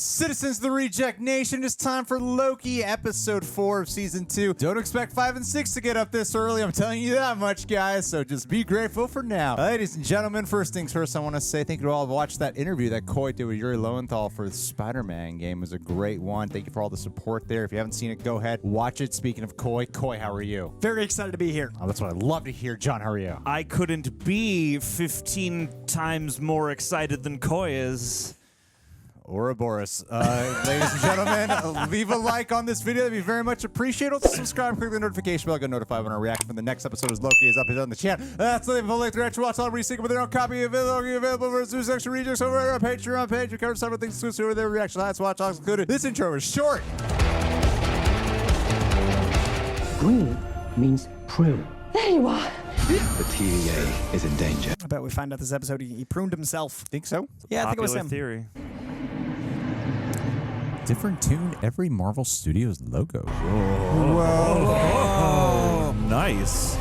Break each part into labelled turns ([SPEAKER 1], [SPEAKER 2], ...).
[SPEAKER 1] Citizens of the Reject Nation, it's time for Loki, episode 4 of season 2. Don't expect 5 and 6 to get up this early, I'm telling you that much, guys, so just be grateful for now. Ladies and gentlemen, first things first, I want to say thank you to all who watched that interview that Coy did with Yuri Lowenthal for the Spider-Man game. It was a great one. Thank you for all the support there. If you haven't seen it, go ahead, watch it. Speaking of Coy, how are you?
[SPEAKER 2] Very excited to be here.
[SPEAKER 1] Oh, that's what I love to hear. John, how are you?
[SPEAKER 3] I couldn't be 15 times more excited than Coy is.
[SPEAKER 1] Ouroboros. Ladies and gentlemen, leave a like on this video. That'd be very much appreciated. Also, subscribe, click the notification bell, get notified when I react when the next episode is Loki is up on the channel. That's the leave a link to actually watch all reseek with their own copy of Loki available for Zeus Extra Rejects over at our Patreon page. We cover several things exclusive over there. Reaction highlights, watch talks included. This intro is short.
[SPEAKER 4] Green means prune.
[SPEAKER 5] There you are.
[SPEAKER 6] The TVA is in danger.
[SPEAKER 2] I bet we find out this episode he pruned himself.
[SPEAKER 1] Think so?
[SPEAKER 2] Yeah, I think it was
[SPEAKER 3] Popular
[SPEAKER 2] him.
[SPEAKER 3] theory.
[SPEAKER 1] Different tune every Marvel Studios logo.
[SPEAKER 3] Whoa. Nice.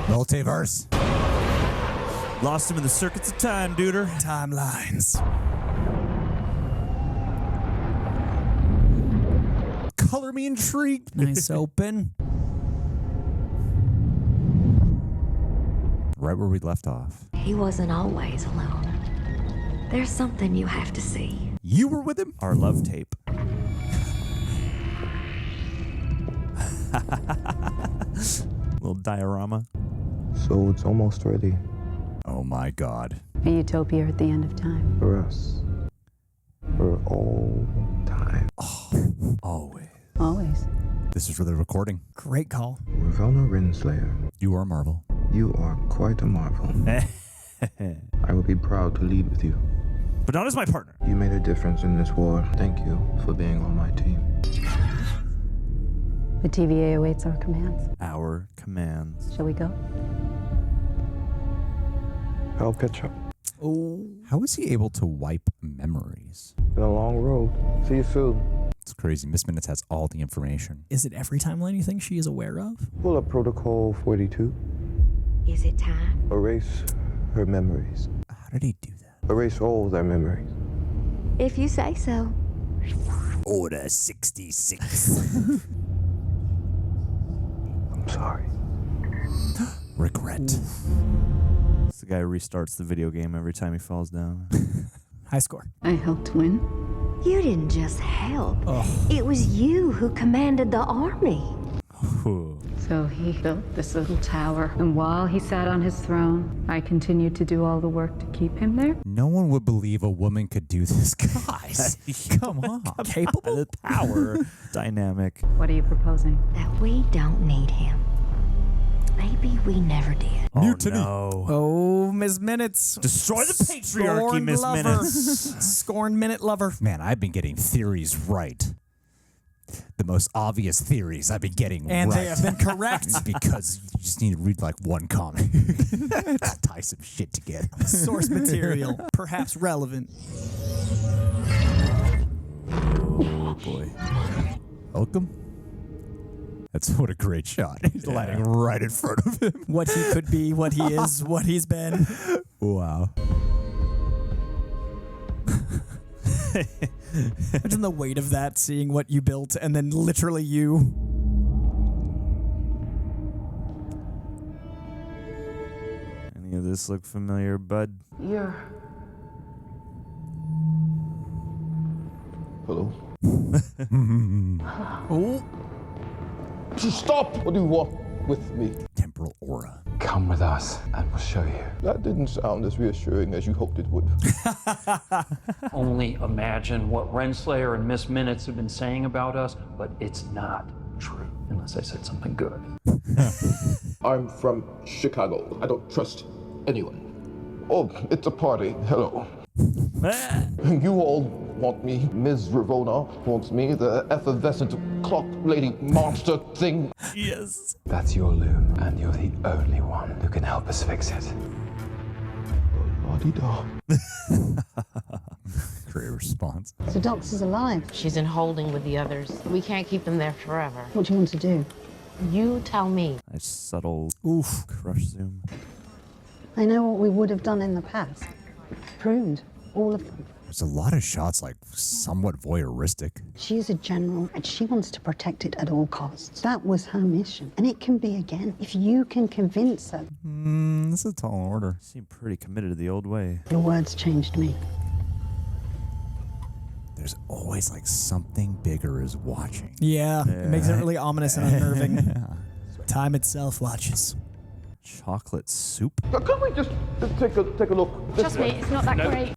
[SPEAKER 1] Multiverse.
[SPEAKER 3] Lost him in the circuits of time, duder.
[SPEAKER 2] Timelines.
[SPEAKER 1] Color me intrigued.
[SPEAKER 2] Nice open.
[SPEAKER 1] Right where we left off.
[SPEAKER 5] He wasn't always alone. There's something you have to see.
[SPEAKER 1] You were with him?
[SPEAKER 3] Our love tape. Little diorama.
[SPEAKER 6] So it's almost ready
[SPEAKER 1] Oh my God.
[SPEAKER 7] A utopia at the end of time.
[SPEAKER 6] for us. For all time.
[SPEAKER 1] Always.
[SPEAKER 7] Always.
[SPEAKER 1] This is for the recording.
[SPEAKER 2] Great call.
[SPEAKER 6] Ravonna Renslayer,
[SPEAKER 1] You are Marvel.
[SPEAKER 6] you are quite a marvel. I will be proud to lead with you.
[SPEAKER 3] But not as my partner.
[SPEAKER 6] You made a difference in this war. Thank you for being on my team.
[SPEAKER 7] The TVA awaits our commands.
[SPEAKER 3] Our commands.
[SPEAKER 7] Shall we go?
[SPEAKER 6] I'll catch up.
[SPEAKER 2] Oh,
[SPEAKER 1] How is he able to wipe memories?
[SPEAKER 6] Been a long road. See you soon.
[SPEAKER 1] It's crazy. Miss Minutes has all the information.
[SPEAKER 2] is it every timeline you think she is aware of?
[SPEAKER 6] Pull up Protocol 42.
[SPEAKER 5] Is it time?
[SPEAKER 6] Erase her memories.
[SPEAKER 1] How did he do that?
[SPEAKER 6] Erase all their memories.
[SPEAKER 5] If you say so.
[SPEAKER 1] Order 66.
[SPEAKER 6] I'm sorry.
[SPEAKER 1] Regret.
[SPEAKER 3] It's the guy who restarts the video game every time he falls down.
[SPEAKER 2] High score.
[SPEAKER 7] I helped win.
[SPEAKER 5] You didn't just help.
[SPEAKER 2] Oh.
[SPEAKER 5] It was you who commanded the army.
[SPEAKER 7] So he built this little tower, and while he sat on his throne, I continued to do all the work to keep him there.
[SPEAKER 1] No one would believe a woman could do this. Guys, come on.
[SPEAKER 2] Capable?
[SPEAKER 3] The power dynamic.
[SPEAKER 7] What are you proposing?
[SPEAKER 5] That we don't need him. Maybe we never did.
[SPEAKER 1] Mutiny.
[SPEAKER 3] Oh, no.
[SPEAKER 2] Oh, Ms. Minutes.
[SPEAKER 3] Destroy the patriarchy,
[SPEAKER 2] Scorned
[SPEAKER 3] Miss
[SPEAKER 2] lover.
[SPEAKER 3] Minutes.
[SPEAKER 2] Scorned minute lover.
[SPEAKER 1] Man, I've been getting theories right. The most obvious theories I've been getting
[SPEAKER 2] And
[SPEAKER 1] right.
[SPEAKER 2] they have been correct.
[SPEAKER 1] Because you just need to read like one comic to tie some shit together.
[SPEAKER 2] Source material. Perhaps relevant.
[SPEAKER 1] Oh boy. Welcome. That's what a great shot. He's landing right in front of him.
[SPEAKER 2] What he could be, what he is, what he's been.
[SPEAKER 1] Wow.
[SPEAKER 2] Imagine the weight of that, seeing what you built, and then literally you.
[SPEAKER 3] Any of this look familiar, bud?
[SPEAKER 7] You're...
[SPEAKER 6] Hello?
[SPEAKER 2] Oh,
[SPEAKER 6] Stop! What do you want with me?
[SPEAKER 1] Temporal aura.
[SPEAKER 6] Come with us, and we'll show you. That didn't sound as reassuring as you hoped it would.
[SPEAKER 8] Only imagine what Renslayer and Miss Minutes have been saying about us, but it's not true, unless I said something good.
[SPEAKER 6] I'm from Chicago. I don't trust anyone. Oh, it's a party. Hello. You all want me. Ms. Ravonna wants me. The effervescent clock lady monster thing.
[SPEAKER 3] Yes.
[SPEAKER 6] That's your loom, and you're the only one who can help us fix it. La-di-da.
[SPEAKER 1] Great response.
[SPEAKER 7] The doctor's alive.
[SPEAKER 9] She's in holding with the others. We can't keep them there forever.
[SPEAKER 7] What do you want to do?
[SPEAKER 9] You tell me.
[SPEAKER 3] Nice subtle
[SPEAKER 2] oof.
[SPEAKER 3] crush zoom.
[SPEAKER 7] I know what we would have done in the past. Pruned all of them.
[SPEAKER 1] There's a lot of shots like somewhat voyeuristic.
[SPEAKER 10] She's a general and she wants to protect it at all costs. That was her mission. And it can be again if you can convince her.
[SPEAKER 1] This is a tall order.
[SPEAKER 3] Seem pretty committed to the old way.
[SPEAKER 10] Your words changed me.
[SPEAKER 1] There's always like something bigger is watching.
[SPEAKER 2] Yeah, it makes it really ominous and unnerving. Time itself watches.
[SPEAKER 3] Chocolate soup?
[SPEAKER 6] Can we just take a look?
[SPEAKER 11] Trust me, it's not that great.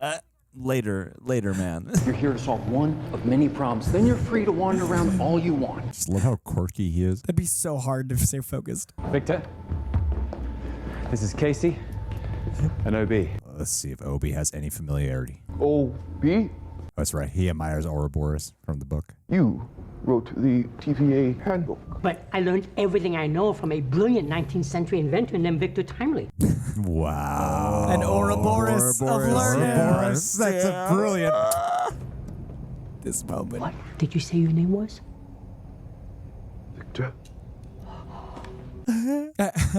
[SPEAKER 3] Later, man.
[SPEAKER 8] You're here to solve one of many problems. Then you're free to wander around all you want.
[SPEAKER 1] Just love how quirky he is.
[SPEAKER 2] That'd be so hard to stay focused.
[SPEAKER 12] Victor, this is Casey and Obi.
[SPEAKER 1] Let's see if Obi has any familiarity.
[SPEAKER 6] Obi?
[SPEAKER 1] That's right. He admires Ouroboros from the book.
[SPEAKER 6] You wrote the TVA handbook.
[SPEAKER 13] But I learned everything I know from a brilliant 19th century inventor named Victor Timely.
[SPEAKER 1] Wow.
[SPEAKER 2] An Ouroboros of learning.
[SPEAKER 1] Ouroboros. That's a brilliant.
[SPEAKER 2] This moment.
[SPEAKER 13] What did you say your name was?
[SPEAKER 6] Victor.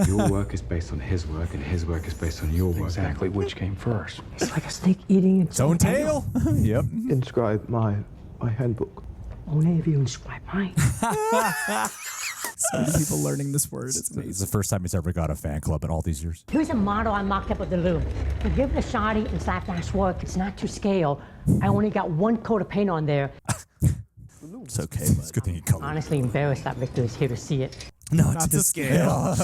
[SPEAKER 12] Your work is based on his work, and his work is based on your work.
[SPEAKER 8] Exactly which came first.
[SPEAKER 13] It's like a snake eating its own
[SPEAKER 1] tail. Yep.
[SPEAKER 6] Inscribe my handbook.
[SPEAKER 13] Only if you inscribe mine.
[SPEAKER 2] So many people learning this word. It's amazing.
[SPEAKER 1] It's the first time he's ever got a fan club in all these years.
[SPEAKER 13] Here's a model I mocked up with the loom. To give it a shoddy and slapdash work, it's not to scale. I only got one coat of paint on there.
[SPEAKER 3] It's okay,
[SPEAKER 1] It's a good thing he colored.
[SPEAKER 13] Honestly embarrassed that Victor is here to see it.
[SPEAKER 3] No, it's to scale.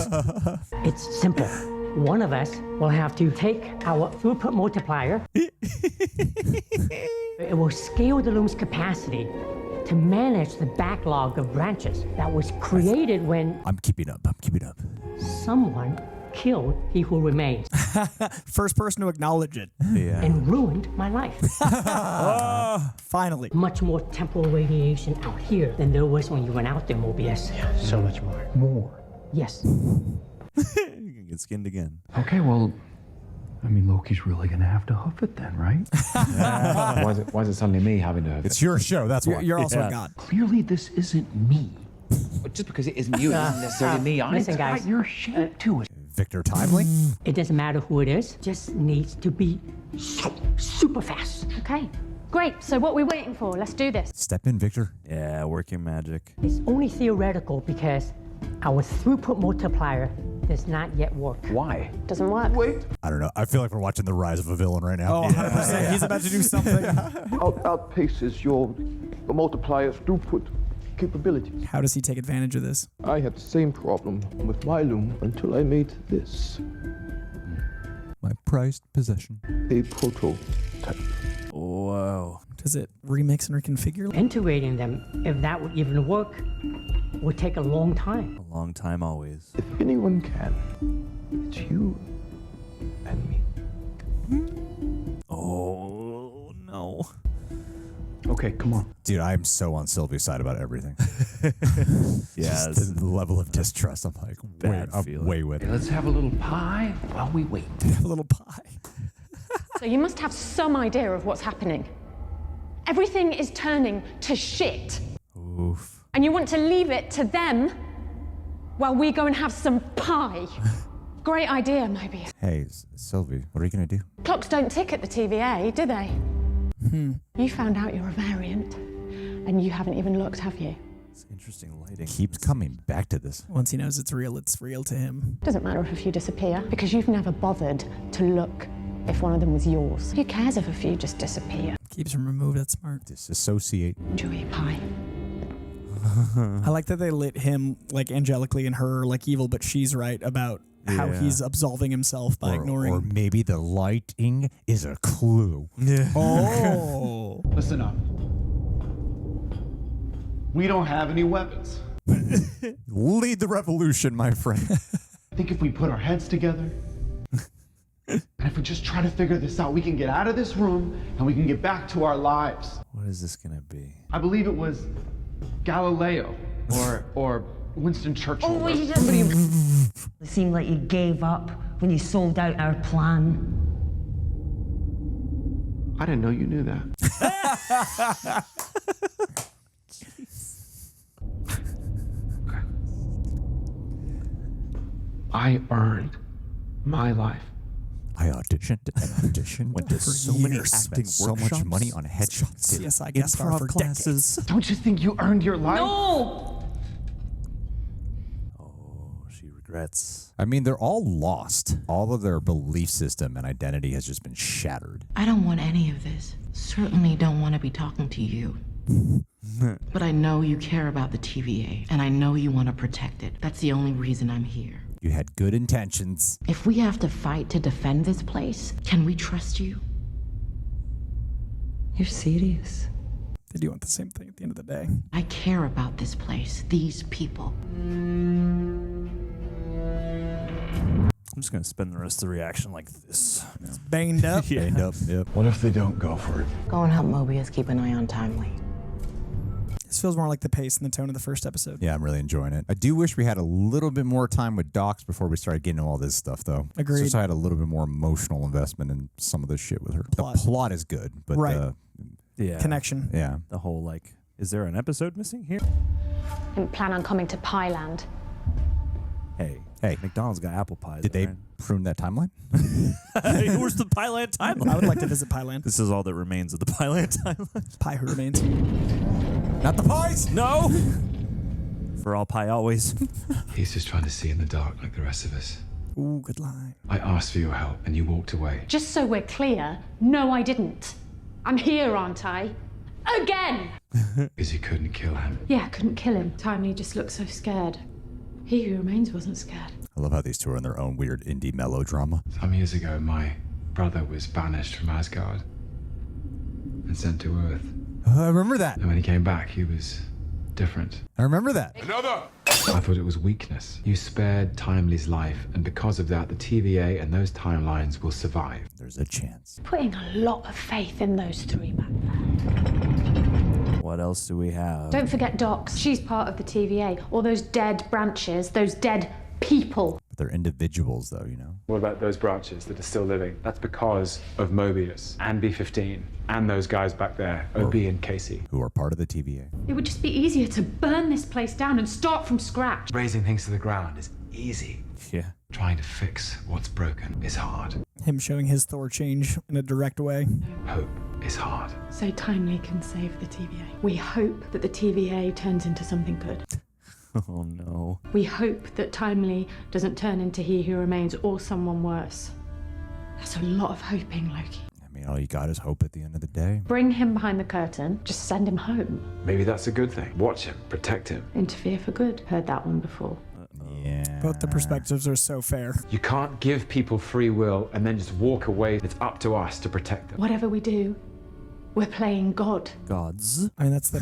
[SPEAKER 13] It's simple. One of us will have to take our throughput multiplier. It will scale the loom's capacity to manage the backlog of branches that was created when
[SPEAKER 1] I'm keeping up.
[SPEAKER 13] someone killed he who remains
[SPEAKER 2] First person to acknowledge it.
[SPEAKER 3] Yeah.
[SPEAKER 13] and ruined my life.
[SPEAKER 2] Finally.
[SPEAKER 13] Much more temporal radiation out here than there was when you went out there, Mobius.
[SPEAKER 8] So much more. More.
[SPEAKER 13] Yes.
[SPEAKER 3] You can get skinned again.
[SPEAKER 8] Okay, well, I mean, Loki's really gonna have to hoof it then, right?
[SPEAKER 12] Why is it suddenly me having to?
[SPEAKER 1] It's your show. That's why.
[SPEAKER 2] You're also a god.
[SPEAKER 8] Clearly, this isn't me.
[SPEAKER 12] Just because it isn't you, it isn't necessarily me.
[SPEAKER 13] Listen,
[SPEAKER 8] It's
[SPEAKER 13] guys.
[SPEAKER 8] got your shape to it.
[SPEAKER 1] Victor Timely.
[SPEAKER 13] It doesn't matter who it is. Just needs to be super fast.
[SPEAKER 11] Okay, great. So what are we waiting for? Let's do this.
[SPEAKER 1] Step in, Victor.
[SPEAKER 3] Yeah, work your magic.
[SPEAKER 13] It's only theoretical because our throughput multiplier does not yet work.
[SPEAKER 8] Why?
[SPEAKER 11] Doesn't work.
[SPEAKER 6] Wait.
[SPEAKER 1] I don't know. I feel like we're watching the rise of a villain right now.
[SPEAKER 2] Oh, 100%. He's about to do something.
[SPEAKER 6] Outpaces your multiplier's throughput capabilities.
[SPEAKER 2] How does he take advantage of this?
[SPEAKER 6] I had the same problem with my loom until I made this.
[SPEAKER 1] My prized possession.
[SPEAKER 6] A prototype.
[SPEAKER 3] Whoa.
[SPEAKER 2] Does it remix and reconfigure?
[SPEAKER 13] Integrating them, if that would even work, would take a long time.
[SPEAKER 3] A long time always.
[SPEAKER 6] If anyone can, it's you and me.
[SPEAKER 3] Oh, no.
[SPEAKER 8] Okay, come on.
[SPEAKER 1] Dude, I am so on Sylvie's side about everything.
[SPEAKER 3] Yeah,
[SPEAKER 1] Just the level of distrust. I'm like,
[SPEAKER 3] Bad
[SPEAKER 1] I'm
[SPEAKER 3] feeling.
[SPEAKER 1] way with it.
[SPEAKER 8] Let's have a little pie while we wait.
[SPEAKER 2] A little pie.
[SPEAKER 11] So you must have some idea of what's happening. Everything is turning to shit.
[SPEAKER 1] Oof.
[SPEAKER 11] And you want to leave it to them while we go and have some pie. Great idea, Mobius.
[SPEAKER 1] Hey, Sylvie, what are you going to do?
[SPEAKER 11] Clocks don't tick at the TVA, do they? You found out you're a variant, and you haven't even looked, have you?
[SPEAKER 3] It's interesting lighting.
[SPEAKER 1] Keeps coming back to this.
[SPEAKER 2] Once he knows it's real to him.
[SPEAKER 11] Doesn't matter if a few disappear, because you've never bothered to look if one of them was yours. Who cares if a few just disappear?
[SPEAKER 2] Keeps him removed. That's smart.
[SPEAKER 1] Disassociate.
[SPEAKER 11] Enjoy your pie.
[SPEAKER 2] I like that they lit him like angelically and her like evil, but she's right about how he's absolving himself by ignoring.
[SPEAKER 1] Or maybe the lighting is a clue.
[SPEAKER 3] Yeah.
[SPEAKER 2] Oh.
[SPEAKER 14] Listen up. We don't have any weapons.
[SPEAKER 1] Lead the revolution, my friend.
[SPEAKER 14] I think if we put our heads together, and if we just try to figure this out, we can get out of this room and we can get back to our lives.
[SPEAKER 3] What is this gonna be?
[SPEAKER 14] I believe it was Galileo or Winston Churchill.
[SPEAKER 15] Oh, you somebody. It seemed like you gave up when you sold out our plan.
[SPEAKER 14] I didn't know you knew that. I earned my life.
[SPEAKER 1] I auditioned and auditioned. Went to so many acting workshops. So much money on headshots.
[SPEAKER 2] CSI guest star for classes.
[SPEAKER 14] Don't you think you earned your life?
[SPEAKER 9] No!
[SPEAKER 3] She regrets.
[SPEAKER 1] I mean, they're all lost. All of their belief system and identity has just been shattered.
[SPEAKER 9] I don't want any of this. Certainly don't want to be talking to you. But I know you care about the TVA, and I know you want to protect it. That's the only reason I'm here.
[SPEAKER 1] You had good intentions.
[SPEAKER 9] If we have to fight to defend this place, can we trust you?
[SPEAKER 15] You're serious?
[SPEAKER 2] They do want the same thing at the end of the day.
[SPEAKER 9] I care about this place, these people.
[SPEAKER 3] I'm just going to spend the rest of the reaction like this.
[SPEAKER 2] It's banged up.
[SPEAKER 3] Yeah.
[SPEAKER 1] Banged up, yep.
[SPEAKER 14] What if they don't go for it?
[SPEAKER 9] Go and help Mobius keep an eye on Timely.
[SPEAKER 2] This feels more like the pace and the tone of the first episode.
[SPEAKER 1] Yeah, I'm really enjoying it. I do wish we had a little bit more time with Docs before we started getting into all this stuff, though.
[SPEAKER 2] Agreed.
[SPEAKER 1] Just so I had a little bit more emotional investment in some of this shit with her.
[SPEAKER 2] Plot.
[SPEAKER 1] The plot is good, but
[SPEAKER 2] Right.
[SPEAKER 3] Yeah.
[SPEAKER 2] Connection.
[SPEAKER 1] Yeah.
[SPEAKER 3] The whole, like, is there an episode missing here?
[SPEAKER 11] Didn't plan on coming to Pieland.
[SPEAKER 3] Hey, McDonald's got apple pies.
[SPEAKER 1] Did they prune that timeline?
[SPEAKER 3] Where's the Pieland timeline?
[SPEAKER 2] I would like to visit Pieland.
[SPEAKER 3] This is all that remains of the Pieland timeline.
[SPEAKER 2] Pie who remains.
[SPEAKER 1] Not the pies!
[SPEAKER 3] No! For all pie always.
[SPEAKER 12] He's just trying to see in the dark like the rest of us.
[SPEAKER 2] Ooh, good line.
[SPEAKER 12] I asked for your help and you walked away.
[SPEAKER 11] Just so we're clear, no, I didn't. I'm here, aren't I? Again!
[SPEAKER 12] Because you couldn't kill him.
[SPEAKER 11] Yeah, I couldn't kill him. Timely just looked so scared. He who remains wasn't scared.
[SPEAKER 1] I love how these two are in their own weird indie melodrama.
[SPEAKER 12] Some years ago, my brother was banished from Asgard and sent to Earth.
[SPEAKER 1] I remember that.
[SPEAKER 12] And when he came back, he was different.
[SPEAKER 1] I remember that.
[SPEAKER 6] Another!
[SPEAKER 12] I thought it was weakness. You spared Timely's life, and because of that, the TVA and those timelines will survive.
[SPEAKER 1] There's a chance.
[SPEAKER 11] Putting a lot of faith in those three back there.
[SPEAKER 3] What else do we have?
[SPEAKER 11] Don't forget Docs. She's part of the TVA. All those dead branches, those dead people.
[SPEAKER 1] But they're individuals, though, you know?
[SPEAKER 12] What about those branches that are still living? That's because of Mobius and B-15 and those guys back there, Obi and Casey.
[SPEAKER 1] Who are part of the TVA.
[SPEAKER 11] It would just be easier to burn this place down and start from scratch.
[SPEAKER 12] Razing things to the ground is easy.
[SPEAKER 3] Yeah.
[SPEAKER 12] Trying to fix what's broken is hard.
[SPEAKER 2] Him showing his Thor change in a direct way.
[SPEAKER 12] Hope is hard.
[SPEAKER 11] So Timely can save the TVA. We hope that the TVA turns into something good.
[SPEAKER 3] Oh no.
[SPEAKER 11] We hope that Timely doesn't turn into He Who Remains or someone worse. That's a lot of hoping, Loki.
[SPEAKER 1] I mean, all you got is hope at the end of the day.
[SPEAKER 11] Bring him behind the curtain, just send him home.
[SPEAKER 12] Maybe that's a good thing. Watch him, protect him.
[SPEAKER 11] Interfere for good. Heard that one before.
[SPEAKER 1] Yeah.
[SPEAKER 2] Both the perspectives are so fair.
[SPEAKER 12] You can't give people free will and then just walk away. It's up to us to protect them.
[SPEAKER 11] Whatever we do, we're playing God.
[SPEAKER 3] Gods.
[SPEAKER 2] I mean, that's the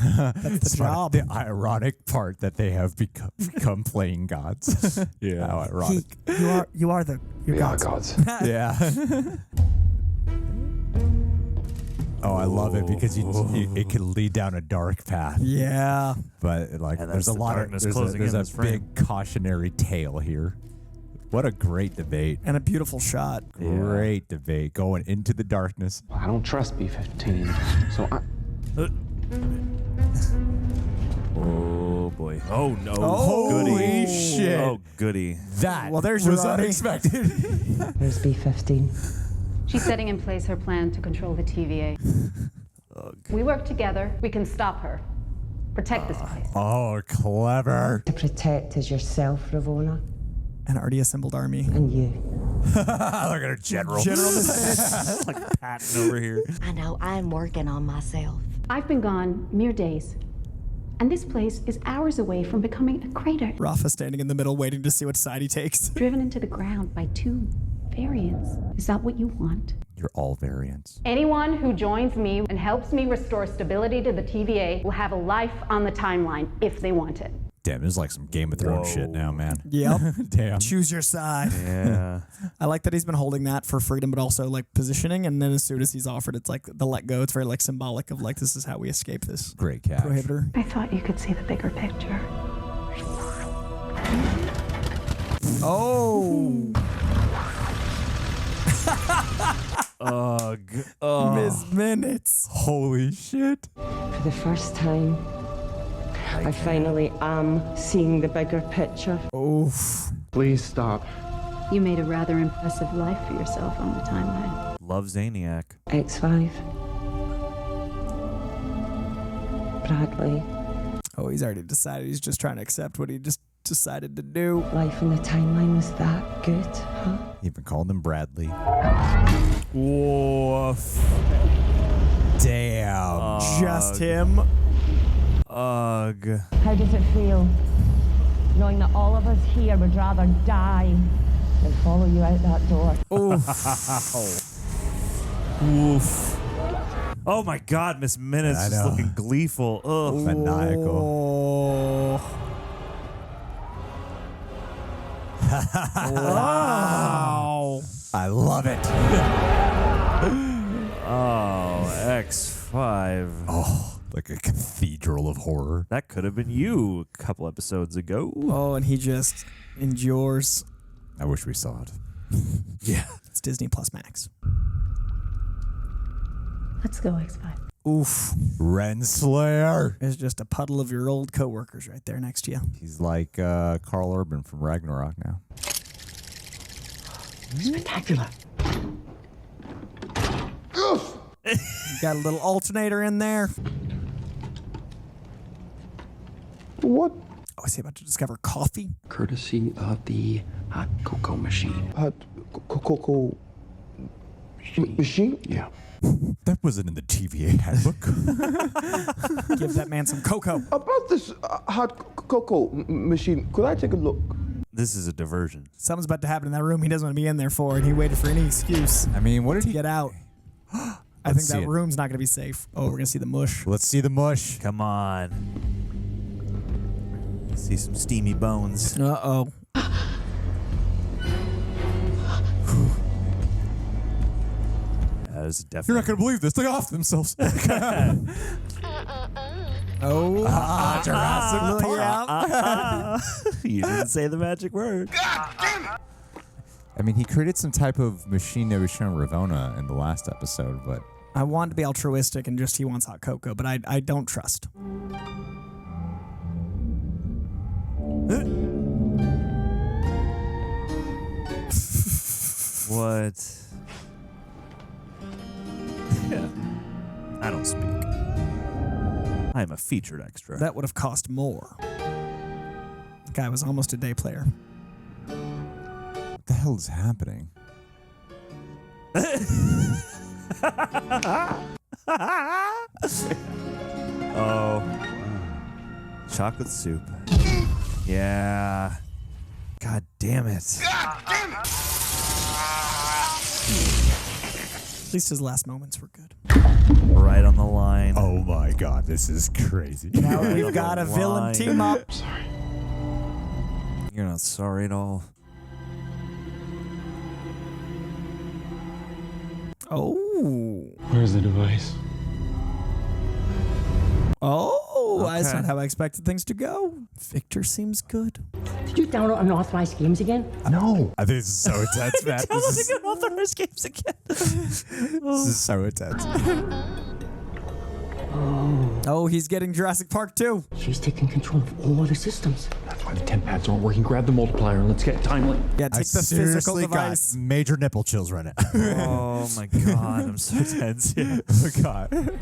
[SPEAKER 2] job.
[SPEAKER 1] The ironic part that they have become playing gods.
[SPEAKER 3] Yeah.
[SPEAKER 1] How ironic.
[SPEAKER 2] You are
[SPEAKER 12] We are
[SPEAKER 2] gods.
[SPEAKER 1] Yeah. Oh, I love it because it can lead down a dark path.
[SPEAKER 2] Yeah.
[SPEAKER 1] But like,
[SPEAKER 3] And
[SPEAKER 1] there's a
[SPEAKER 3] that's the
[SPEAKER 1] lot of
[SPEAKER 3] darkness
[SPEAKER 1] there's
[SPEAKER 3] closing in
[SPEAKER 1] a
[SPEAKER 3] this frame.
[SPEAKER 1] big cautionary tale here. What a great debate.
[SPEAKER 2] And a beautiful shot.
[SPEAKER 1] Great debate going into the darkness.
[SPEAKER 12] I don't trust B-15, so I...
[SPEAKER 3] Oh boy. Oh no.
[SPEAKER 1] Holy
[SPEAKER 3] goody.
[SPEAKER 1] shit.
[SPEAKER 3] Oh goody.
[SPEAKER 1] That
[SPEAKER 2] there's
[SPEAKER 1] was
[SPEAKER 2] your Roddy.
[SPEAKER 1] unexpected.
[SPEAKER 15] Where's B-15?
[SPEAKER 7] She's setting in place her plan to control the TVA. We work together. We can stop her. Protect this place.
[SPEAKER 1] Oh, clever.
[SPEAKER 15] To protect is yourself, Ravonna,
[SPEAKER 2] An already assembled army.
[SPEAKER 15] and you.
[SPEAKER 1] Look at her general.
[SPEAKER 3] Like Patton over here.
[SPEAKER 5] I know, I'm working on myself.
[SPEAKER 11] I've been gone mere days. And this place is hours away from becoming a crater.
[SPEAKER 2] Rafa standing in the middle waiting to see what side he takes.
[SPEAKER 11] Driven into the ground by two variants. Is that what you want?
[SPEAKER 1] You're all variants.
[SPEAKER 7] Anyone who joins me and helps me restore stability to the TVA will have a life on the timeline if they want it.
[SPEAKER 1] Damn, this is like some Game of Thrones shit now, man.
[SPEAKER 2] Yep.
[SPEAKER 1] Damn.
[SPEAKER 2] Choose your side.
[SPEAKER 3] Yeah.
[SPEAKER 2] I like that he's been holding that for freedom, but also like positioning. And then as soon as he's offered, it's like the let go. It's very like symbolic of like, this is how we escape this.
[SPEAKER 1] Great cash.
[SPEAKER 2] Prohibitor.
[SPEAKER 11] I thought you could see the bigger picture.
[SPEAKER 2] Oh.
[SPEAKER 3] Ugh.
[SPEAKER 2] Ms. Minutes.
[SPEAKER 1] Holy shit.
[SPEAKER 15] For the first time, I finally am seeing the bigger picture.
[SPEAKER 2] Oof.
[SPEAKER 14] Please stop.
[SPEAKER 7] You made a rather impressive life for yourself on the timeline.
[SPEAKER 3] Love Zaniac.
[SPEAKER 15] X5. Bradley.
[SPEAKER 2] Oh, he's already decided. He's just trying to accept what he just decided to do.
[SPEAKER 15] Life in the timeline was that good, huh?
[SPEAKER 1] He even called him Bradley.
[SPEAKER 3] Woof.
[SPEAKER 1] Damn.
[SPEAKER 2] Just him.
[SPEAKER 3] Ugh.
[SPEAKER 13] How does it feel? Knowing that all of us here would rather die than follow you out that door.
[SPEAKER 3] Oof. Oh my God, Miss Minutes
[SPEAKER 1] I
[SPEAKER 3] is
[SPEAKER 1] know.
[SPEAKER 3] looking gleeful. Ugh.
[SPEAKER 1] Maniacal.
[SPEAKER 2] Wow.
[SPEAKER 1] I love it.
[SPEAKER 3] Oh, X5.
[SPEAKER 1] Oh, like a cathedral of horror.
[SPEAKER 3] That could have been you a couple episodes ago.
[SPEAKER 2] Oh, and he just endures.
[SPEAKER 1] I wish we saw it.
[SPEAKER 3] Yeah.
[SPEAKER 2] It's Disney Plus Max.
[SPEAKER 11] Let's go, X5.
[SPEAKER 2] Oof.
[SPEAKER 1] Renslayer.
[SPEAKER 2] There's just a puddle of your old coworkers right there next to you.
[SPEAKER 1] He's like Carl Urban from Ragnarok now.
[SPEAKER 13] Spectacular.
[SPEAKER 2] Got a little alternator in there.
[SPEAKER 6] What?
[SPEAKER 2] Oh, is he about to discover coffee?
[SPEAKER 16] Courtesy of the hot cocoa machine.
[SPEAKER 6] Hot cocoa machine?
[SPEAKER 16] Yeah.
[SPEAKER 1] That wasn't in the TVA handbook.
[SPEAKER 2] Give that man some cocoa.
[SPEAKER 6] About this hot cocoa machine, could I take a look?
[SPEAKER 3] This is a diversion.
[SPEAKER 2] Something's about to happen in that room he doesn't want to be in there for, and he waited for any excuse.
[SPEAKER 1] I mean, what did
[SPEAKER 2] to
[SPEAKER 1] he
[SPEAKER 2] get out? I think
[SPEAKER 1] Let's see
[SPEAKER 2] that
[SPEAKER 1] it.
[SPEAKER 2] room's not going to be safe. Oh, we're going to see the mush.
[SPEAKER 1] Let's see the mush.
[SPEAKER 3] Come on. See some steamy bones.
[SPEAKER 2] Uh-oh.
[SPEAKER 3] That is definitely.
[SPEAKER 1] You're not going to believe this. They off themselves.
[SPEAKER 2] Oh,
[SPEAKER 1] Jurassic Park.
[SPEAKER 3] You didn't say the magic word.
[SPEAKER 1] I mean, he created some type of machine that was shown Ravonna in the last episode, but
[SPEAKER 2] I want to be altruistic and just he wants hot cocoa, but I don't trust.
[SPEAKER 3] What? I don't speak. I am a featured extra.
[SPEAKER 2] That would have cost more. The guy was almost a day player.
[SPEAKER 1] what the hell is happening?
[SPEAKER 3] Oh. Chocolate soup. Yeah. God damn it.
[SPEAKER 2] At least his last moments were good.
[SPEAKER 3] Right on the line.
[SPEAKER 1] Oh my God, this is crazy.
[SPEAKER 2] Now we've got a villain team up.
[SPEAKER 3] Sorry. You're not sorry at all.
[SPEAKER 2] Oh.
[SPEAKER 12] Where's the device?
[SPEAKER 2] Oh, that's
[SPEAKER 3] Okay.
[SPEAKER 2] not how I expected things to go. Victor seems good.
[SPEAKER 13] Did you download unauthorized games again?
[SPEAKER 1] No. I think this is so intense, man. This
[SPEAKER 3] Unauthorized games again.
[SPEAKER 1] is so intense.
[SPEAKER 2] Oh, he's getting Jurassic Park too.
[SPEAKER 13] She's taking control of all the systems.
[SPEAKER 16] That's why the temp pads aren't working. Grab the multiplier and let's get timely.
[SPEAKER 2] Yeah,
[SPEAKER 1] I
[SPEAKER 2] take the physical
[SPEAKER 1] seriously
[SPEAKER 2] device.
[SPEAKER 1] got major nipple chills right now.
[SPEAKER 3] Oh my God, I'm so tense. Yeah.
[SPEAKER 1] Oh God.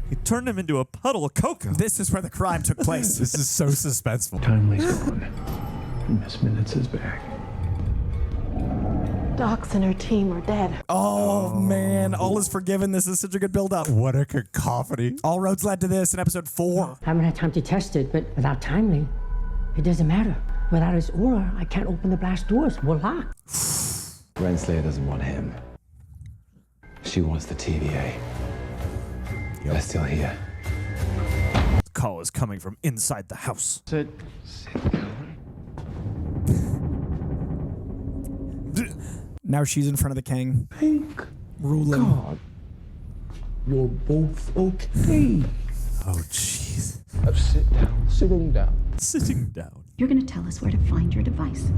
[SPEAKER 3] He turned him into a puddle of cocoa.
[SPEAKER 2] This is where the crime took place.
[SPEAKER 1] This is so suspenseful.
[SPEAKER 16] Timely's gone. Miss Minutes is back.
[SPEAKER 11] Docs and her team are dead.
[SPEAKER 2] Oh, man, all is forgiven. This is such a good build-up.
[SPEAKER 1] What a cacophony.
[SPEAKER 2] All roads led to this in episode 4.
[SPEAKER 13] I haven't had time to test it, but without timely, it doesn't matter. Without his aura, I can't open the blast doors. Voila.
[SPEAKER 16] Renslayer doesn't want him. She wants the TVA. They're still here.
[SPEAKER 3] The call is coming from inside the house.
[SPEAKER 14] Sit down.
[SPEAKER 2] Now she's in front of the king.
[SPEAKER 6] Thank
[SPEAKER 2] Ruling.
[SPEAKER 6] God. You're both okay.
[SPEAKER 3] Oh, jeez.
[SPEAKER 6] Sit down. Sitting down.
[SPEAKER 3] Sitting down.
[SPEAKER 5] You're gonna tell us where to find your device.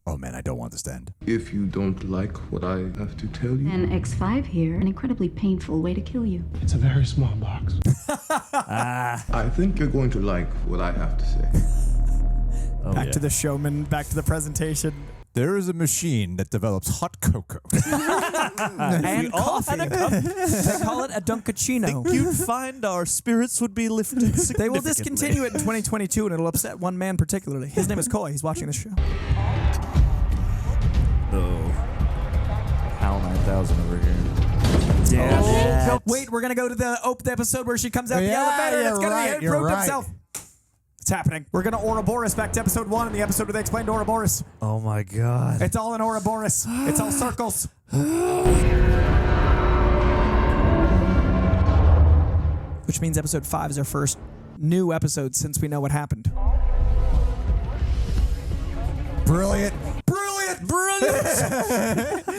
[SPEAKER 1] Oh man, I don't want this to end.
[SPEAKER 6] If you don't like what I have to tell you.
[SPEAKER 5] And X5 here, an incredibly painful way to kill you.
[SPEAKER 14] It's a very small box.
[SPEAKER 6] I think you're going to like what I have to say.
[SPEAKER 2] Back to the showman, back to the presentation.
[SPEAKER 1] There is a machine that develops hot cocoa.
[SPEAKER 2] And coffee. They call it a Dunkachino.
[SPEAKER 3] Think you'd find our spirits would be lifted significantly.
[SPEAKER 2] They will discontinue it in 2022, and it'll upset one man particularly. His name is Coy. He's watching the show.
[SPEAKER 3] Oh. HAL 9000 over here.
[SPEAKER 2] Yeah. Wait, we're going to go to the episode where she comes out the elevator, and it's going to be him proved himself. It's happening. We're going to Ouroboros back to episode 1 in the episode where they explained Ouroboros.
[SPEAKER 3] Oh my God.
[SPEAKER 2] It's all in Ouroboros. It's all circles. Which means episode 5 is our first new episode since we know what happened.
[SPEAKER 1] Brilliant.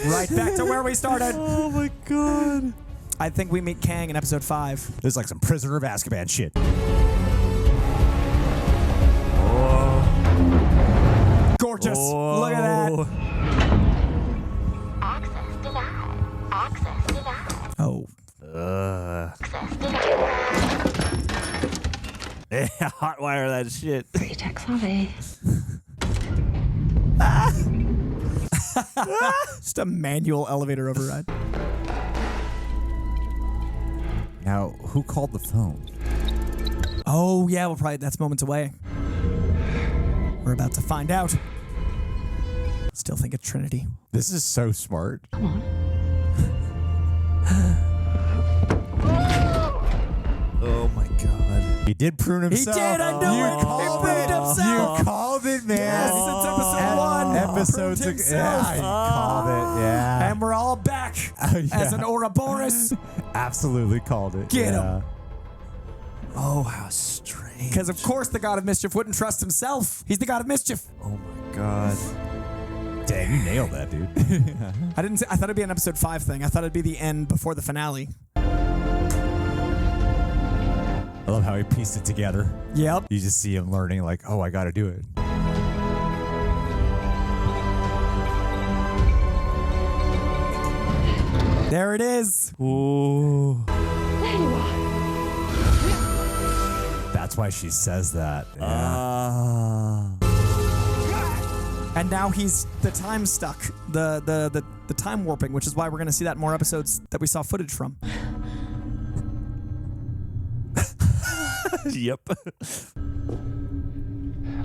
[SPEAKER 2] Right back to where we started.
[SPEAKER 3] Oh my God.
[SPEAKER 2] I think we meet Kang in episode 5.
[SPEAKER 1] This is like some Prisoner of Azkaban shit.
[SPEAKER 2] Gorgeous. Look at that.
[SPEAKER 17] Access denied. Access denied.
[SPEAKER 2] Oh.
[SPEAKER 3] Yeah, hotwire that shit.
[SPEAKER 5] Pretty tech savvy.
[SPEAKER 2] Just a manual elevator override.
[SPEAKER 1] Now, who called the phone?
[SPEAKER 2] Oh, yeah, well, probably that's moments away. We're about to find out. Still think it's Trinity.
[SPEAKER 1] This is so smart.
[SPEAKER 2] Come on.
[SPEAKER 3] Oh my God.
[SPEAKER 1] He did prune himself.
[SPEAKER 2] He did, I know it. He proved himself.
[SPEAKER 1] You called it, man.
[SPEAKER 2] Yes, it's episode 1.
[SPEAKER 1] Episode 6. Yeah, you called it. Yeah.
[SPEAKER 2] And we're all back as an Ouroboros.
[SPEAKER 1] Absolutely called it.
[SPEAKER 2] Get him.
[SPEAKER 3] Oh, how strange.
[SPEAKER 2] Because, of course, the God of Mischief wouldn't trust himself. He's the God of Mischief.
[SPEAKER 3] Oh my God.
[SPEAKER 1] Dang, you nailed that, dude.
[SPEAKER 2] I thought it'd be an episode 5 thing. I thought it'd be the end before the finale.
[SPEAKER 1] I love how he pieced it together.
[SPEAKER 2] Yep.
[SPEAKER 1] You just see him learning, like, oh, I got to do it.
[SPEAKER 2] There it is.
[SPEAKER 3] Ooh.
[SPEAKER 17] There you are.
[SPEAKER 1] That's why she says that. Yeah.
[SPEAKER 2] And now he's the time stuck, the time warping, which is why we're going to see that in more episodes that we saw footage from.
[SPEAKER 3] Yep.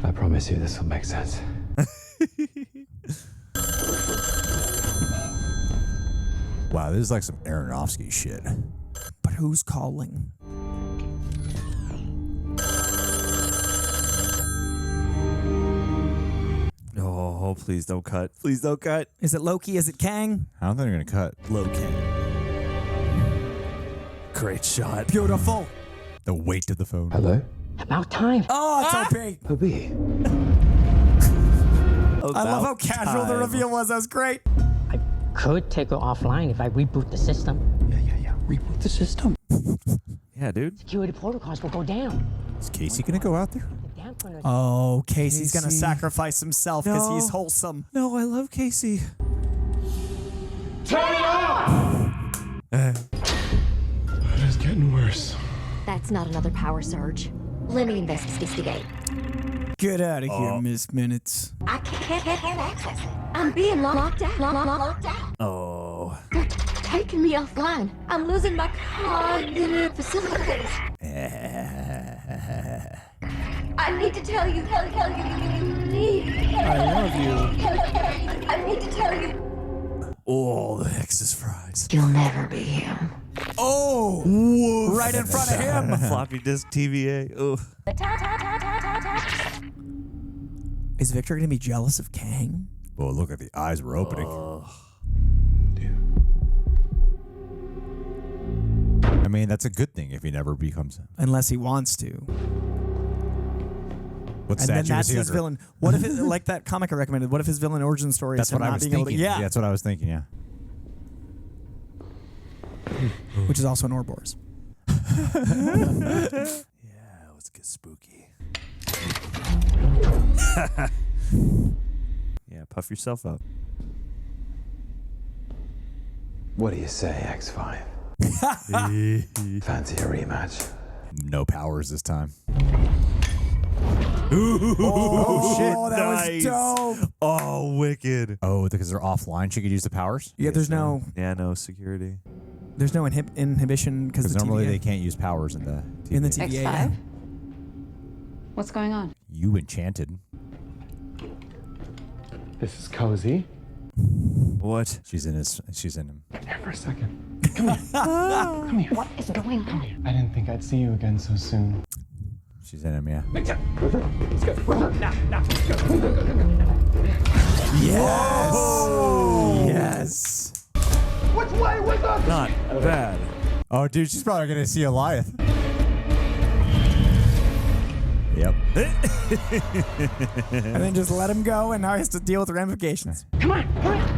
[SPEAKER 16] I promise you this will make sense.
[SPEAKER 1] Wow, this is like some Aronofsky shit.
[SPEAKER 2] But who's calling?
[SPEAKER 3] Oh, please don't cut. Please don't cut.
[SPEAKER 2] Is it Loki? Is it Kang?
[SPEAKER 1] I don't think they're going to cut.
[SPEAKER 3] Loki. Great shot.
[SPEAKER 2] Beautiful.
[SPEAKER 1] The weight of the phone.
[SPEAKER 16] Hello?
[SPEAKER 13] About time.
[SPEAKER 2] Oh, it's Obi.
[SPEAKER 16] Obi.
[SPEAKER 2] I love how casual the reveal was. That was great.
[SPEAKER 13] I could take her offline if I reboot the system.
[SPEAKER 16] Yeah. Reboot the system.
[SPEAKER 3] Yeah, dude.
[SPEAKER 13] Security protocols will go down.
[SPEAKER 1] Is Casey going to go out there?
[SPEAKER 2] Oh, Casey's going to sacrifice himself because he's wholesome.
[SPEAKER 3] No, I love Casey.
[SPEAKER 14] Turn it off!
[SPEAKER 6] It is getting worse.
[SPEAKER 5] That's not another power surge. Let me investigate.
[SPEAKER 2] Get out of here, Miss Minutes.
[SPEAKER 5] I can't access it. I'm being locked out. Locked out.
[SPEAKER 3] Oh.
[SPEAKER 5] They're taking me offline. I'm losing my cognitive facilities. I need to tell you. I
[SPEAKER 2] love you.
[SPEAKER 5] I need to tell you.
[SPEAKER 3] Oh, the hex is fries.
[SPEAKER 5] You'll never be him.
[SPEAKER 2] Oh, whoa. Right in front of him.
[SPEAKER 3] Floppy disk TVA. Oh.
[SPEAKER 2] Is Victor going to be jealous of Kang?
[SPEAKER 1] Oh, look at the eyes were opening. I mean, that's a good thing if he never becomes him.
[SPEAKER 2] Unless he wants to.
[SPEAKER 1] What
[SPEAKER 2] And then
[SPEAKER 1] statue
[SPEAKER 2] that's
[SPEAKER 1] is he
[SPEAKER 2] his
[SPEAKER 1] under?
[SPEAKER 2] villain. What if, like that comic I recommended, what if his villain origin story
[SPEAKER 1] That's
[SPEAKER 2] is him
[SPEAKER 1] what I
[SPEAKER 2] not
[SPEAKER 1] was
[SPEAKER 2] being able to...
[SPEAKER 1] thinking.
[SPEAKER 2] Yeah.
[SPEAKER 1] That's what I was thinking, yeah.
[SPEAKER 2] Which is also an Ouroboros.
[SPEAKER 3] Yeah, let's get spooky. Yeah, puff yourself up.
[SPEAKER 16] What do you say, X5? Fancy a rematch?
[SPEAKER 1] No powers this time. Oh, shit.
[SPEAKER 2] That
[SPEAKER 3] Nice.
[SPEAKER 2] was dope.
[SPEAKER 3] Oh, wicked.
[SPEAKER 1] Oh, because they're offline. She could use the powers?
[SPEAKER 2] Yeah, there's no
[SPEAKER 3] security.
[SPEAKER 2] There's no inhibition because the
[SPEAKER 1] normally
[SPEAKER 2] TVA.
[SPEAKER 1] they can't use powers in the TVA.
[SPEAKER 2] In the TVA.
[SPEAKER 7] X5? What's going on?
[SPEAKER 1] You enchanted.
[SPEAKER 12] This is cozy.
[SPEAKER 3] What?
[SPEAKER 1] She's in him.
[SPEAKER 12] Here for a second. Come here. Come here.
[SPEAKER 7] What is going on?
[SPEAKER 14] I didn't think I'd see you again so soon.
[SPEAKER 1] She's in him, yeah.
[SPEAKER 12] Let's go. Now.
[SPEAKER 1] Yes!
[SPEAKER 3] Oh!
[SPEAKER 1] Yes!
[SPEAKER 14] Which way was up?
[SPEAKER 3] Not bad.
[SPEAKER 1] Oh, dude, she's probably going to see Goliath. Yep.
[SPEAKER 2] And then just let him go, and now he has to deal with the ramifications.
[SPEAKER 13] Come on,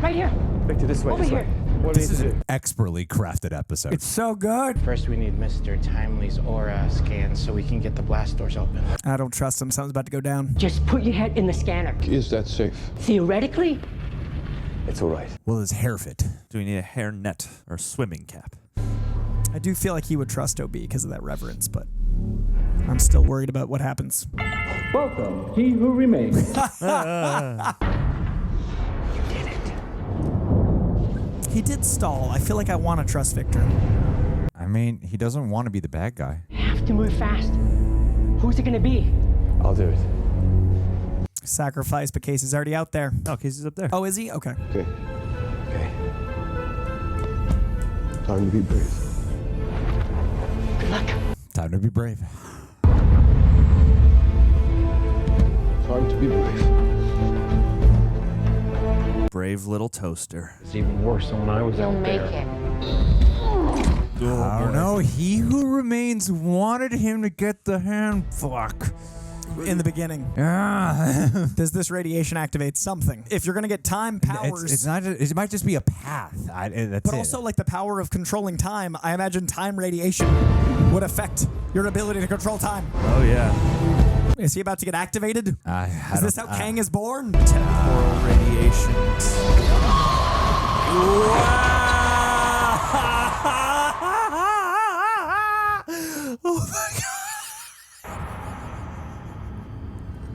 [SPEAKER 13] right here.
[SPEAKER 12] Victor, this way.
[SPEAKER 13] Over here.
[SPEAKER 12] What do we
[SPEAKER 1] This
[SPEAKER 12] need
[SPEAKER 1] is
[SPEAKER 12] to do?
[SPEAKER 1] an expertly crafted episode.
[SPEAKER 2] It's so good.
[SPEAKER 18] First, we need Mr. Timely's aura scan so we can get the blast doors open.
[SPEAKER 2] I don't trust him. Something's about to go down.
[SPEAKER 13] Just put your head in the scanner.
[SPEAKER 6] Is that safe?
[SPEAKER 13] Theoretically,
[SPEAKER 16] It's all right.
[SPEAKER 1] Will his hair fit?
[SPEAKER 3] Do we need a hair net or a swimming cap?
[SPEAKER 2] I do feel like he would trust OB because of that reverence, but I'm still worried about what happens.
[SPEAKER 19] Welcome, he who remains.
[SPEAKER 2] He did stall. I feel like I want to trust Victor.
[SPEAKER 1] I mean, he doesn't want to be the bad guy.
[SPEAKER 13] have to move fast. Who's it gonna be?
[SPEAKER 16] I'll do it.
[SPEAKER 2] Sacrifice, but Casey's already out there.
[SPEAKER 3] Oh, Casey's up there.
[SPEAKER 2] Oh, is he? Okay.
[SPEAKER 6] Okay. Time to be brave.
[SPEAKER 13] Good luck.
[SPEAKER 1] Time to be brave.
[SPEAKER 6] Time to be brave.
[SPEAKER 3] Brave little toaster.
[SPEAKER 8] It's even worse than when I was
[SPEAKER 7] You'll
[SPEAKER 8] out
[SPEAKER 7] make
[SPEAKER 8] there.
[SPEAKER 7] it.
[SPEAKER 1] I don't know. He who remains wanted him to get the hand fuck.
[SPEAKER 2] In the beginning. Does this radiation activate something? If you're going to get time powers.
[SPEAKER 1] It's not. It might just be a path. That's
[SPEAKER 2] but
[SPEAKER 1] it.
[SPEAKER 2] also, like the power of controlling time, I imagine time radiation would affect your ability to control time.
[SPEAKER 3] Oh, yeah.
[SPEAKER 2] Is he about to get activated? Is this how Kang is born?
[SPEAKER 3] Temporal radiation.
[SPEAKER 1] Oh my god!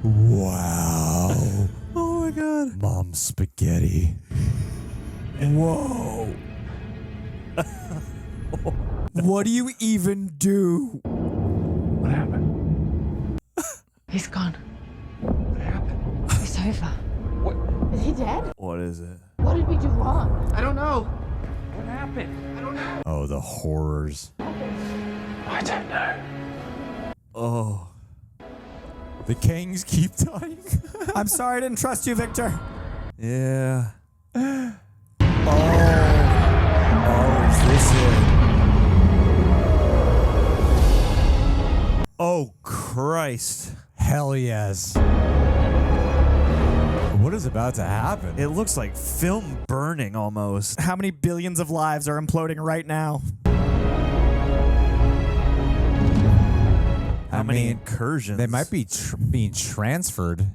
[SPEAKER 1] Wow!
[SPEAKER 3] Oh my god!
[SPEAKER 1] Mom spaghetti.
[SPEAKER 2] Whoa! What do you even do?
[SPEAKER 12] What happened?
[SPEAKER 7] He's gone.
[SPEAKER 12] What happened?
[SPEAKER 7] It's over.
[SPEAKER 11] Is he dead?
[SPEAKER 3] What is it?
[SPEAKER 11] What did we do wrong?
[SPEAKER 18] I don't know.
[SPEAKER 12] What happened? I don't know.
[SPEAKER 1] Oh, the horrors.
[SPEAKER 12] I don't know.
[SPEAKER 3] Oh.
[SPEAKER 1] The Kangs keep dying.
[SPEAKER 2] I'm sorry I didn't trust you, Victor.
[SPEAKER 3] Yeah.
[SPEAKER 1] Oh, is this it?
[SPEAKER 3] Oh, Christ.
[SPEAKER 1] Hell yes. What is about to happen?
[SPEAKER 3] It looks like film burning almost.
[SPEAKER 2] How many billions of lives are imploding right now?
[SPEAKER 3] How many incursions?
[SPEAKER 1] They might be being transferred.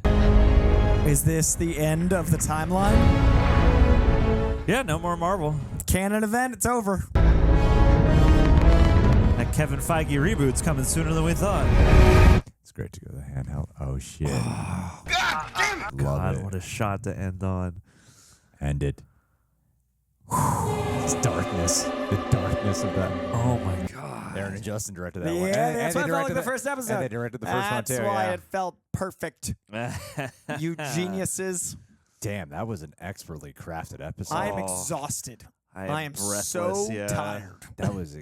[SPEAKER 2] Is this the end of the timeline?
[SPEAKER 3] Yeah, no more Marvel.
[SPEAKER 2] Canon event, it's over.
[SPEAKER 3] That Kevin Feige reboot's coming sooner than we thought.
[SPEAKER 1] It's great to go to the handheld. Oh, shit.
[SPEAKER 3] God damn it. God, what a shot to end on.
[SPEAKER 1] End it. It's darkness. The darkness of that.
[SPEAKER 3] Oh, my God.
[SPEAKER 1] Aaron and Justin directed that
[SPEAKER 2] Yeah,
[SPEAKER 1] one.
[SPEAKER 2] that's why I felt like the first episode.
[SPEAKER 1] And they directed the first one, too.
[SPEAKER 2] That's why
[SPEAKER 1] yeah.
[SPEAKER 2] it felt perfect. You geniuses.
[SPEAKER 1] Damn, that was an expertly crafted episode.
[SPEAKER 2] I am exhausted. I am
[SPEAKER 3] breathless,
[SPEAKER 2] so
[SPEAKER 3] yeah.
[SPEAKER 2] tired.
[SPEAKER 1] That was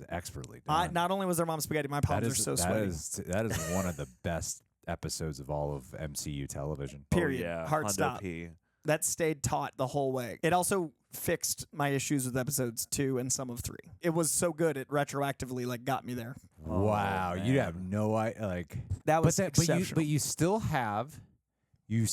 [SPEAKER 1] expertly done.
[SPEAKER 2] Not only was there mom spaghetti, my palms are so sweaty.
[SPEAKER 1] That is one of the best episodes of all of MCU television.
[SPEAKER 2] Period.
[SPEAKER 3] Oh, yeah.
[SPEAKER 2] Hard
[SPEAKER 3] Hondo
[SPEAKER 2] stop.
[SPEAKER 3] P.
[SPEAKER 2] That stayed taut the whole way. It also fixed my issues with episodes 2 and some of 3. It was so good it retroactively got me there.
[SPEAKER 1] Wow,
[SPEAKER 3] man.
[SPEAKER 1] you have no idea.
[SPEAKER 2] That was
[SPEAKER 1] but
[SPEAKER 2] exceptional.
[SPEAKER 1] you still have the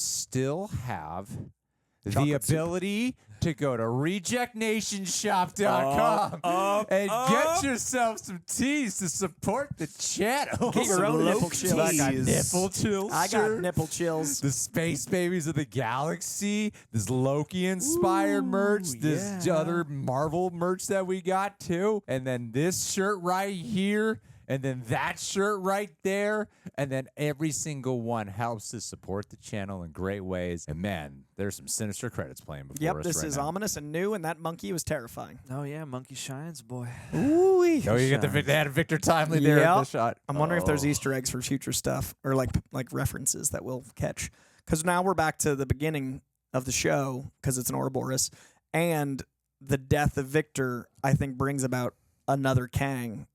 [SPEAKER 2] Chocolate soup.
[SPEAKER 1] ability to go to rejectnationshop.com and get yourself some teas to support the channel.
[SPEAKER 2] Get your own nipple chills.
[SPEAKER 1] I got nipple chills.
[SPEAKER 2] I got
[SPEAKER 1] shirt.
[SPEAKER 2] nipple chills.
[SPEAKER 1] The Space Babies of the Galaxy, this Loki-inspired merch, this other Marvel merch that we got too, and then this shirt right here and then that shirt right there, and then every single one helps to support the channel in great ways. And man, there's some sinister credits playing before us
[SPEAKER 2] this
[SPEAKER 1] right
[SPEAKER 2] is
[SPEAKER 1] now.
[SPEAKER 2] ominous and new, and that monkey was terrifying.
[SPEAKER 3] Oh yeah, monkey shines, boy.
[SPEAKER 2] Ooh,
[SPEAKER 1] Oh, you get they had Victor Timely there in the shot.
[SPEAKER 2] I'm wondering if there's Easter eggs for future stuff or like references that we'll catch. Because now we're back to the beginning of the show because it's an Ouroboros, and the death of Victor, I think, brings about another Kang.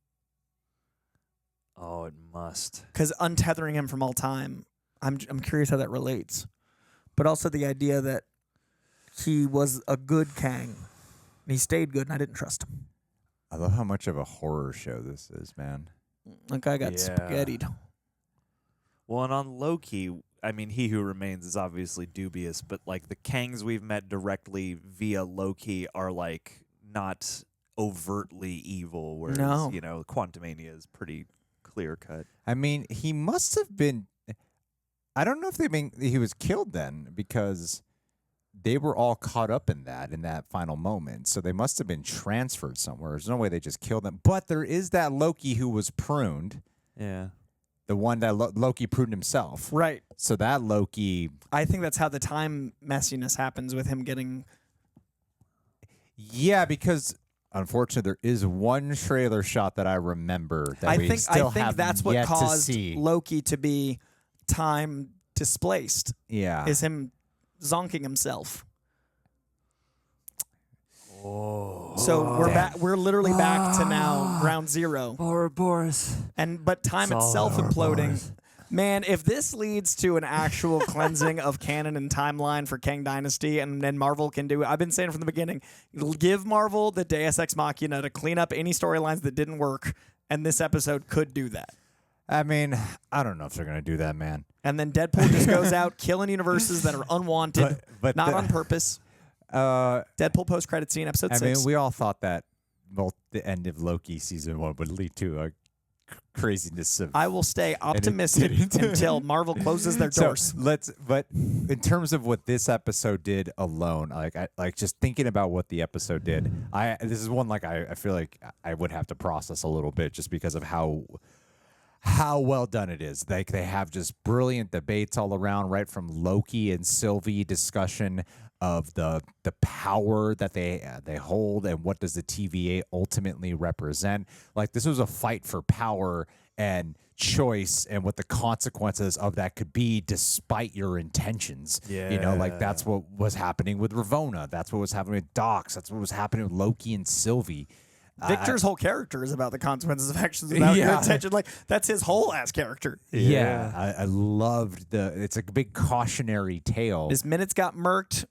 [SPEAKER 3] Oh, it must.
[SPEAKER 2] Because untethering him from all time, I'm curious how that relates. But also the idea that he was a good Kang, and he stayed good, and I didn't trust him.
[SPEAKER 1] I love how much of a horror show this is, man.
[SPEAKER 2] Like I got spaghettied.
[SPEAKER 3] Well, and on Loki, I mean, He Who Remains is obviously dubious, but like the Kangs we've met directly via Loki are like not overtly evil, whereas you know, Quantumania is pretty clear cut.
[SPEAKER 1] I mean, he must have been. I don't know if he was killed then, because they were all caught up in that final moment. So they must have been transferred somewhere. There's no way they just killed them. But there is that Loki who was pruned.
[SPEAKER 3] Yeah.
[SPEAKER 1] The one that Loki pruned himself.
[SPEAKER 2] Right.
[SPEAKER 1] So that Loki.
[SPEAKER 2] I think that's how the time messiness happens with him getting.
[SPEAKER 1] Yeah, because unfortunately there is one trailer shot that I remember that we still have
[SPEAKER 2] that's what
[SPEAKER 1] yet
[SPEAKER 2] caused
[SPEAKER 1] to see.
[SPEAKER 2] Loki to be time displaced.
[SPEAKER 1] Yeah.
[SPEAKER 2] Is him zonking himself.
[SPEAKER 3] Oh.
[SPEAKER 2] So we're back. We're literally back to now ground zero.
[SPEAKER 3] Ouroboros.
[SPEAKER 2] But time itself imploding. Man, if this leads to an actual cleansing of canon and timeline for Kang Dynasty, and then Marvel can do it, I've been saying from the beginning, give Marvel the Deus Ex Machina to clean up any storylines that didn't work, and this episode could do that.
[SPEAKER 1] I mean, I don't know if they're going to do that, man.
[SPEAKER 2] And then Deadpool just goes out killing universes that are unwanted,
[SPEAKER 1] but
[SPEAKER 2] not on purpose. Deadpool post-credit scene, episode 6.
[SPEAKER 1] I mean, we all thought that the end of Loki season 1 would lead to a craziness of.
[SPEAKER 2] I will stay optimistic until Marvel closes their doors.
[SPEAKER 1] But in terms of what this episode did alone, like just thinking about what the episode did, this is one I feel like I would have to process a little bit just because of how well done it is. Like they have just brilliant debates all around, right from Loki and Sylvie discussion of the power that they hold and what does the TVA ultimately represent. Like this was a fight for power and choice and what the consequences of that could be despite your intentions.
[SPEAKER 3] Yeah.
[SPEAKER 1] You know, like that's what was happening with Ravonna. That's what was happening with Dox. That's what was happening with Loki and Sylvie.
[SPEAKER 2] Victor's whole character is about the consequences of actions without your intention. Like that's his whole ass character.
[SPEAKER 1] Yeah, I loved it's a big cautionary tale.
[SPEAKER 2] His minutes got murked.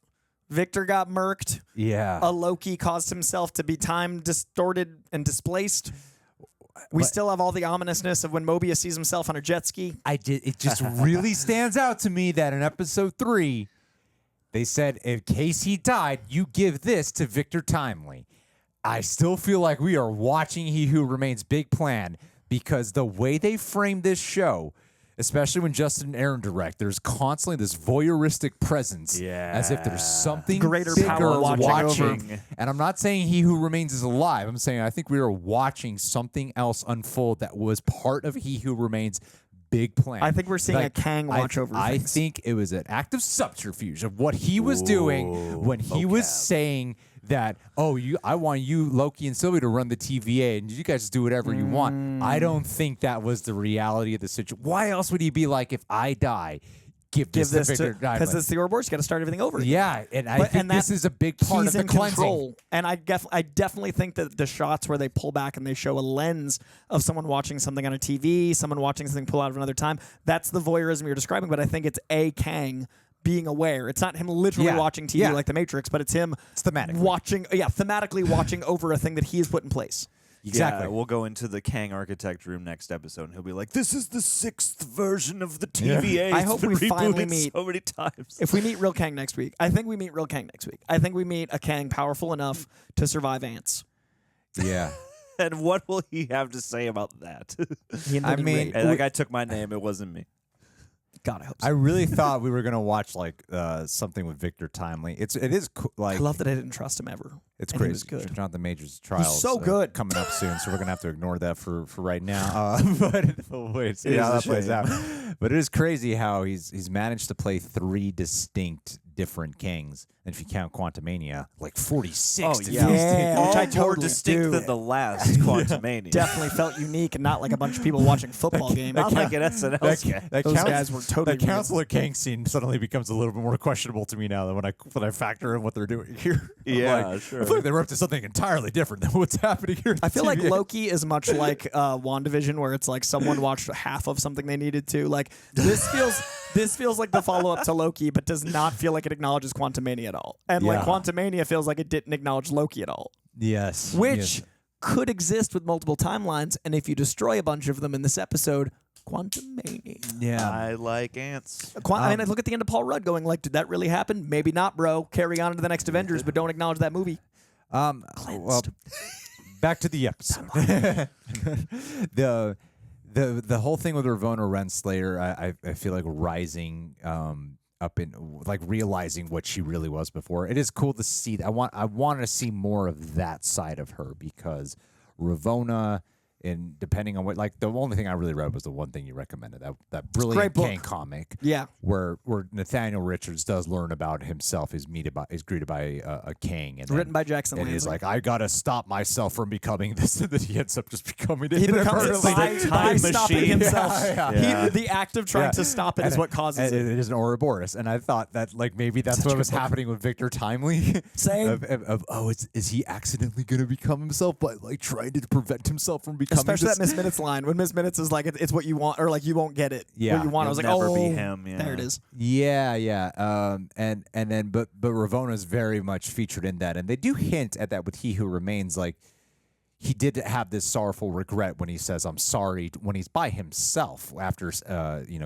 [SPEAKER 2] Victor got murked.
[SPEAKER 1] Yeah.
[SPEAKER 2] A Loki caused himself to be time distorted and displaced. We still have all the ominousness of when Mobius sees himself on a jet ski.
[SPEAKER 1] It just really stands out to me that in episode 3, they said in case he died, you give this to Victor Timely. I still feel like we are watching He Who Remains big plan because the way they framed this show, especially when Justin and Aaron direct, there's constantly this voyeuristic presence as if there's something
[SPEAKER 2] greater
[SPEAKER 1] bigger
[SPEAKER 2] power
[SPEAKER 1] watching. And I'm not saying He Who Remains is alive. I'm saying I think we are watching something else unfold that was part of He Who Remains big plan.
[SPEAKER 2] I think we're seeing a Kang watch over
[SPEAKER 1] I
[SPEAKER 2] things.
[SPEAKER 1] think it was an act of subterfuge of what he was doing when he was saying that, I want you, Loki and Sylvie, to run the TVA, and you guys do whatever you want. I don't think that was the reality of the situation. Why else would he be like, if I die, give this to Victor?
[SPEAKER 2] Because it's the Ouroboros, you got to start everything over.
[SPEAKER 1] Yeah, and I think this is a big part of the cleansing.
[SPEAKER 2] Control. And I definitely think that the shots where they pull back and they show a lens of someone watching something on a TV, someone watching something pull out of another time, that's the voyeurism you're describing. But I think it's a Kang being aware. It's not him literally watching TV like The Matrix, but it's him thematically watching over a thing that he has put in place.
[SPEAKER 3] Exactly. Yeah, we'll go into the Kang architect room next episode, and he'll be like, "This is the 6th version of the TVA."
[SPEAKER 2] Yeah. I hope we finally meet
[SPEAKER 3] so many times.
[SPEAKER 2] If we meet real Kang next week, I think we meet real Kang next week. I think we meet a Kang powerful enough to survive ants.
[SPEAKER 1] Yeah.
[SPEAKER 3] And what will he have to say about that?
[SPEAKER 1] I mean,
[SPEAKER 3] that guy took my name. It wasn't me.
[SPEAKER 2] God, I hope so.
[SPEAKER 1] I really thought we were gonna watch something with Victor Timely. It is like
[SPEAKER 2] I love that I didn't trust him ever.
[SPEAKER 1] It's
[SPEAKER 2] And he
[SPEAKER 1] crazy.
[SPEAKER 2] was good.
[SPEAKER 1] Jonathan Majors' trials
[SPEAKER 2] so good.
[SPEAKER 1] coming up soon, so we're gonna have to ignore that for right now. But we'll wait, see how that plays out. But it is crazy how he's managed to play 3 distinct different Kangs. And if you count Quantumania, like 46.
[SPEAKER 3] Oh,
[SPEAKER 1] distinct.
[SPEAKER 3] yeah.
[SPEAKER 2] which I
[SPEAKER 3] More
[SPEAKER 2] totally
[SPEAKER 3] distinct
[SPEAKER 2] do.
[SPEAKER 3] than the last Quantumania.
[SPEAKER 2] Definitely felt unique and not like a bunch of people watching football games.
[SPEAKER 3] Not like an SNL sketch.
[SPEAKER 2] Those guys were totally
[SPEAKER 1] That Counselor Kang scene suddenly becomes a little bit more questionable to me now than when I factor in what they're doing here.
[SPEAKER 3] Yeah, sure.
[SPEAKER 1] I feel like they were up to something entirely different than what's happening here.
[SPEAKER 2] I feel like Loki is much like WandaVision, where it's like someone watched half of something they needed to. Like this feels like the follow up to Loki, but does not feel like it acknowledges Quantumania at all. And like Quantumania feels like it didn't acknowledge Loki at all.
[SPEAKER 1] Yes.
[SPEAKER 2] Which could exist with multiple timelines, and if you destroy a bunch of them in this episode, Quantumania.
[SPEAKER 1] Yeah.
[SPEAKER 3] I like ants.
[SPEAKER 2] I mean, I look at the end of Paul Rudd going like, did that really happen? Maybe not, bro. Carry on to the next Avengers, but don't acknowledge that movie.
[SPEAKER 1] Well, back to the episode. the whole thing with Ravonna Renslayer, I feel like rising up in like realizing what she really was before. It is cool to see. I want to see more of that side of her, because Ravonna, and depending on what, like the only thing I really read was the one thing you recommended, that brilliant Kang comic, where Nathaniel Richards does learn about himself, is greeted by a Kang, and
[SPEAKER 2] written by Jackson
[SPEAKER 1] and he's
[SPEAKER 2] Lanzing.
[SPEAKER 1] like, I gotta stop myself from becoming this, and then he ends up just becoming it.
[SPEAKER 2] He becomes it by stopping
[SPEAKER 3] machine.
[SPEAKER 2] himself.
[SPEAKER 1] Yeah.
[SPEAKER 2] The act of trying to stop it is what causes it.
[SPEAKER 1] It is an Ouroboros, and I thought that like maybe that's what was happening with Victor Timely.
[SPEAKER 2] Same.
[SPEAKER 1] Is he accidentally gonna become himself by like trying to prevent himself from becoming?
[SPEAKER 2] Especially
[SPEAKER 1] this?
[SPEAKER 2] that Miss Minutes line, when Miss Minutes is like, it's what you want, or like you won't get it.
[SPEAKER 1] Yeah.
[SPEAKER 2] What you want. I was like,
[SPEAKER 3] never
[SPEAKER 2] oh,
[SPEAKER 3] be him. Yeah.
[SPEAKER 2] there it is.
[SPEAKER 1] Yeah. And then but Ravonna's very much featured in that, and they do hint at that with He Who Remains. Like he did have this sorrowful regret when he says I'm sorry when he's by himself after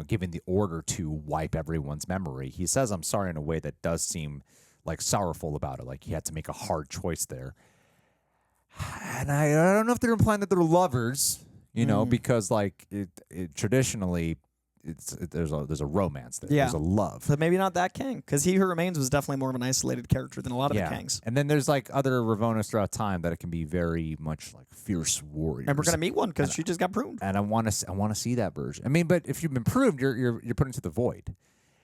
[SPEAKER 1] giving the order to wipe everyone's memory. He says I'm sorry in a way that does seem like sorrowful about it, like he had to make a hard choice there. And I don't know if they're implying that they're lovers, because like it traditionally, there's a romance there.
[SPEAKER 2] Yeah.
[SPEAKER 1] There's a love.
[SPEAKER 2] But maybe not that Kang, because He Who Remains was definitely more of an isolated character than a lot of the Kangs.
[SPEAKER 1] And then there's like other Ravonnas throughout time that it can be very much like fierce warriors.
[SPEAKER 2] And we're gonna meet one because she just got pruned.
[SPEAKER 1] And I want to see that version. I mean, but if you've been pruned, you're put into the void.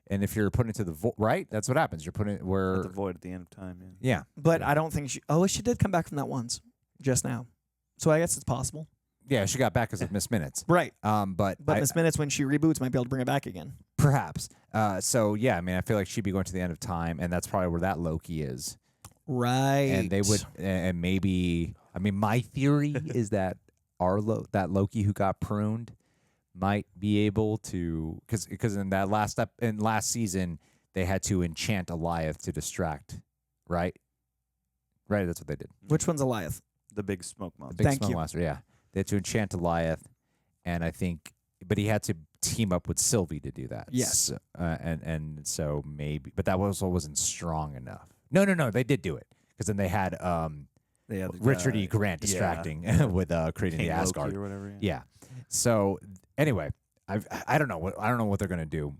[SPEAKER 1] And if you're put into the void, right? That's what happens. You're put in where
[SPEAKER 3] the void at the end of time.
[SPEAKER 1] Yeah.
[SPEAKER 2] But I don't think she. Oh, she did come back from that once, just now. So I guess it's possible.
[SPEAKER 1] Yeah, she got back as of Miss Minutes.
[SPEAKER 2] Right.
[SPEAKER 1] But
[SPEAKER 2] Miss Minutes, when she reboots, might be able to bring it back again.
[SPEAKER 1] Perhaps. So yeah, I mean, I feel like she'd be going to the end of time, and that's probably where that Loki is.
[SPEAKER 2] Right.
[SPEAKER 1] And they would, and maybe. I mean, my theory is that that Loki who got pruned might be able to, because in that last season they had to enchant Eliath to distract, right? Right, that's what they did.
[SPEAKER 2] Which one's Eliath?
[SPEAKER 3] The big smoke monster.
[SPEAKER 1] The big smoke monster, yeah. They had to enchant Eliath, and I think, but he had to team up with Sylvie to do that.
[SPEAKER 2] Yes.
[SPEAKER 1] And so maybe, but that also wasn't strong enough. No, they did do it, because then they had Richard E. Grant distracting with creating
[SPEAKER 3] King
[SPEAKER 1] the Asgard
[SPEAKER 3] Loki or whatever.
[SPEAKER 1] Yeah. So anyway, I don't know what they're gonna do,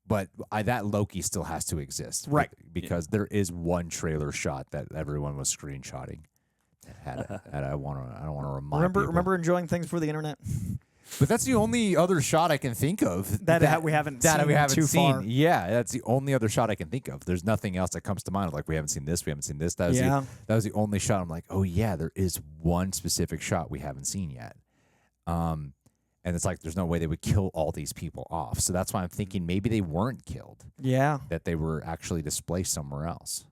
[SPEAKER 1] but that Loki still has to exist,
[SPEAKER 2] right?
[SPEAKER 1] Because there is one trailer shot that everyone was screenshotting. I don't want to remind.
[SPEAKER 2] Remember enjoying things for the internet.
[SPEAKER 1] But that's the only other shot I can think of
[SPEAKER 2] that we haven't seen too far.
[SPEAKER 1] Yeah, that's the only other shot I can think of. There's nothing else that comes to mind. Like we haven't seen this. That was the only shot. I'm like, oh yeah, there is one specific shot we haven't seen yet. And it's like there's no way they would kill all these people off. So that's why I'm thinking maybe they weren't killed.
[SPEAKER 2] Yeah,
[SPEAKER 1] that they were actually displaced somewhere else.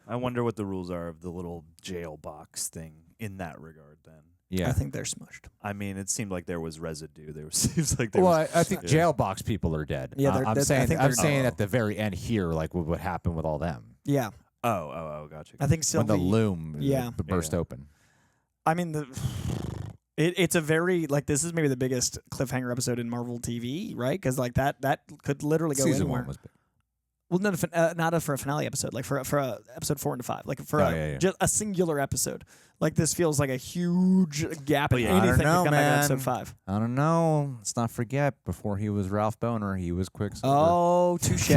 [SPEAKER 3] I wonder what the rules are of the little jail box thing in that regard. Then,
[SPEAKER 1] yeah,
[SPEAKER 2] I think they're smushed.
[SPEAKER 3] I mean, it seemed like there was residue. Seems like
[SPEAKER 1] I think jail box people are dead.
[SPEAKER 2] Yeah,
[SPEAKER 1] I'm saying at the very end here, like what happened with all them.
[SPEAKER 2] Yeah.
[SPEAKER 3] Oh, gotcha.
[SPEAKER 2] I think Sylvie,
[SPEAKER 1] when the loom burst open.
[SPEAKER 2] I mean It's a very, like, this is maybe the biggest cliffhanger episode in Marvel TV, right? Because like that could literally go
[SPEAKER 1] Season
[SPEAKER 2] anywhere.
[SPEAKER 1] 1 was big.
[SPEAKER 2] Well, not for a finale episode, like for episode 4 and 5, like for just a singular episode. Like this feels like a huge gap in
[SPEAKER 3] yeah,
[SPEAKER 2] anything
[SPEAKER 1] I don't
[SPEAKER 2] that
[SPEAKER 1] know,
[SPEAKER 2] come back in
[SPEAKER 1] man.
[SPEAKER 2] episode 5.
[SPEAKER 1] I don't know. Let's not forget, before he was Ralph Boner, he was Quicksilver.
[SPEAKER 2] Oh, touche.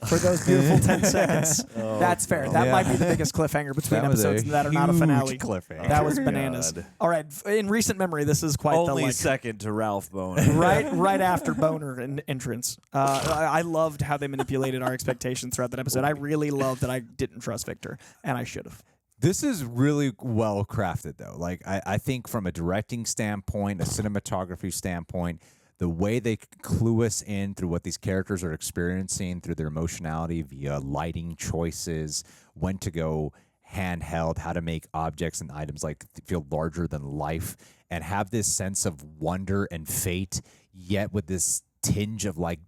[SPEAKER 2] For those beautiful 10 seconds. That's fair. That might be the biggest cliffhanger between
[SPEAKER 1] That was a
[SPEAKER 2] episodes that are not a
[SPEAKER 1] huge
[SPEAKER 2] finale.
[SPEAKER 1] cliffhanger.
[SPEAKER 2] That was bananas.
[SPEAKER 3] God.
[SPEAKER 2] All right. In recent memory, this is quite
[SPEAKER 3] Only
[SPEAKER 2] the
[SPEAKER 3] second to Ralph Boner.
[SPEAKER 2] right after Boner entrance. I loved how they manipulated our expectations throughout that episode. I really loved that I didn't trust Victor, and I should have.
[SPEAKER 1] This is really well crafted, though. Like, I think from a directing standpoint, a cinematography standpoint, the way they clue us in through what these characters are experiencing through their emotionality via lighting choices, when to go handheld, how to make objects and items like feel larger than life, and have this sense of wonder and fate, yet with this tinge of like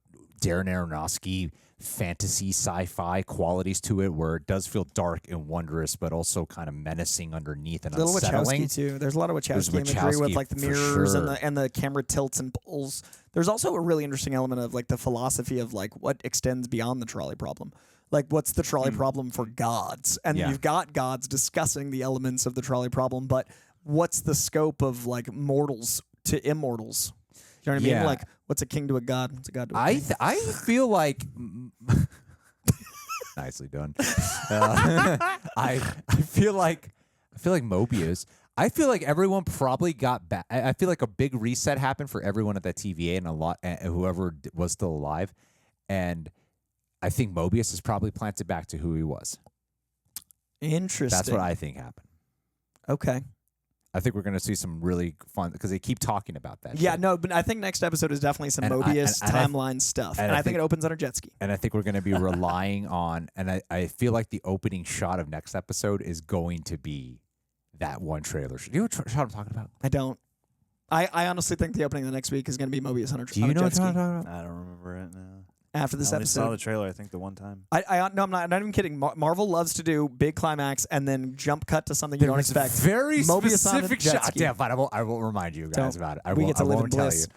[SPEAKER 1] Darren Aronofsky fantasy sci-fi qualities to it, where it does feel dark and wondrous, but also kind of menacing underneath and
[SPEAKER 2] A little
[SPEAKER 1] unsettling.
[SPEAKER 2] Wachowski too. There's a lot of
[SPEAKER 1] There's
[SPEAKER 2] Wachowski imagery with
[SPEAKER 1] Wachowski
[SPEAKER 2] like the
[SPEAKER 1] for
[SPEAKER 2] mirrors
[SPEAKER 1] sure.
[SPEAKER 2] and the camera tilts and pulls. There's also a really interesting element of like the philosophy of like what extends beyond the trolley problem. Like what's the trolley problem for gods? And
[SPEAKER 1] Yeah.
[SPEAKER 2] you've got gods discussing the elements of the trolley problem, but what's the scope of like mortals to immortals? You know what I mean?
[SPEAKER 1] Yeah.
[SPEAKER 2] Like what's a king to a god? What's a god to a king?
[SPEAKER 1] I feel like nicely done. I feel like Mobius. I feel like everyone probably got back. I feel like a big reset happened for everyone at that TVA and a lot whoever was still alive, and I think Mobius is probably planted back to who he was.
[SPEAKER 2] Interesting.
[SPEAKER 1] That's what I think happened.
[SPEAKER 2] Okay.
[SPEAKER 1] I think we're going to see some really fun, because they keep talking about that.
[SPEAKER 2] Yeah,
[SPEAKER 1] shit.
[SPEAKER 2] no, but I think next episode is definitely some
[SPEAKER 1] And
[SPEAKER 2] Mobius
[SPEAKER 1] I
[SPEAKER 2] timeline stuff. And I think it opens on a jet ski.
[SPEAKER 1] And I think we're going to be relying on, and I feel like the opening shot of next episode is going to be that one trailer. Do you know what shot I'm talking about?
[SPEAKER 2] I don't. I honestly think the opening of the next week is going to be Mobius on a,
[SPEAKER 1] Do you
[SPEAKER 2] on a
[SPEAKER 1] know
[SPEAKER 2] jet
[SPEAKER 1] what
[SPEAKER 2] ski.
[SPEAKER 1] I'm talking about?
[SPEAKER 3] I don't remember it now.
[SPEAKER 2] After this
[SPEAKER 3] I only saw
[SPEAKER 2] episode.
[SPEAKER 3] the trailer, I think, the one time.
[SPEAKER 2] No, I'm not even kidding. Marvel loves to do big climax and then jump cut to something you don't
[SPEAKER 1] There's
[SPEAKER 2] expect.
[SPEAKER 1] very
[SPEAKER 2] Mobius on a
[SPEAKER 1] specific
[SPEAKER 2] jet
[SPEAKER 1] shot.
[SPEAKER 2] ski.
[SPEAKER 1] Damn, fine. I won't remind you guys
[SPEAKER 2] Don't.
[SPEAKER 1] about it. I
[SPEAKER 2] We
[SPEAKER 1] won't,
[SPEAKER 2] get to
[SPEAKER 1] I
[SPEAKER 2] live in
[SPEAKER 1] won't tell you.
[SPEAKER 2] bliss.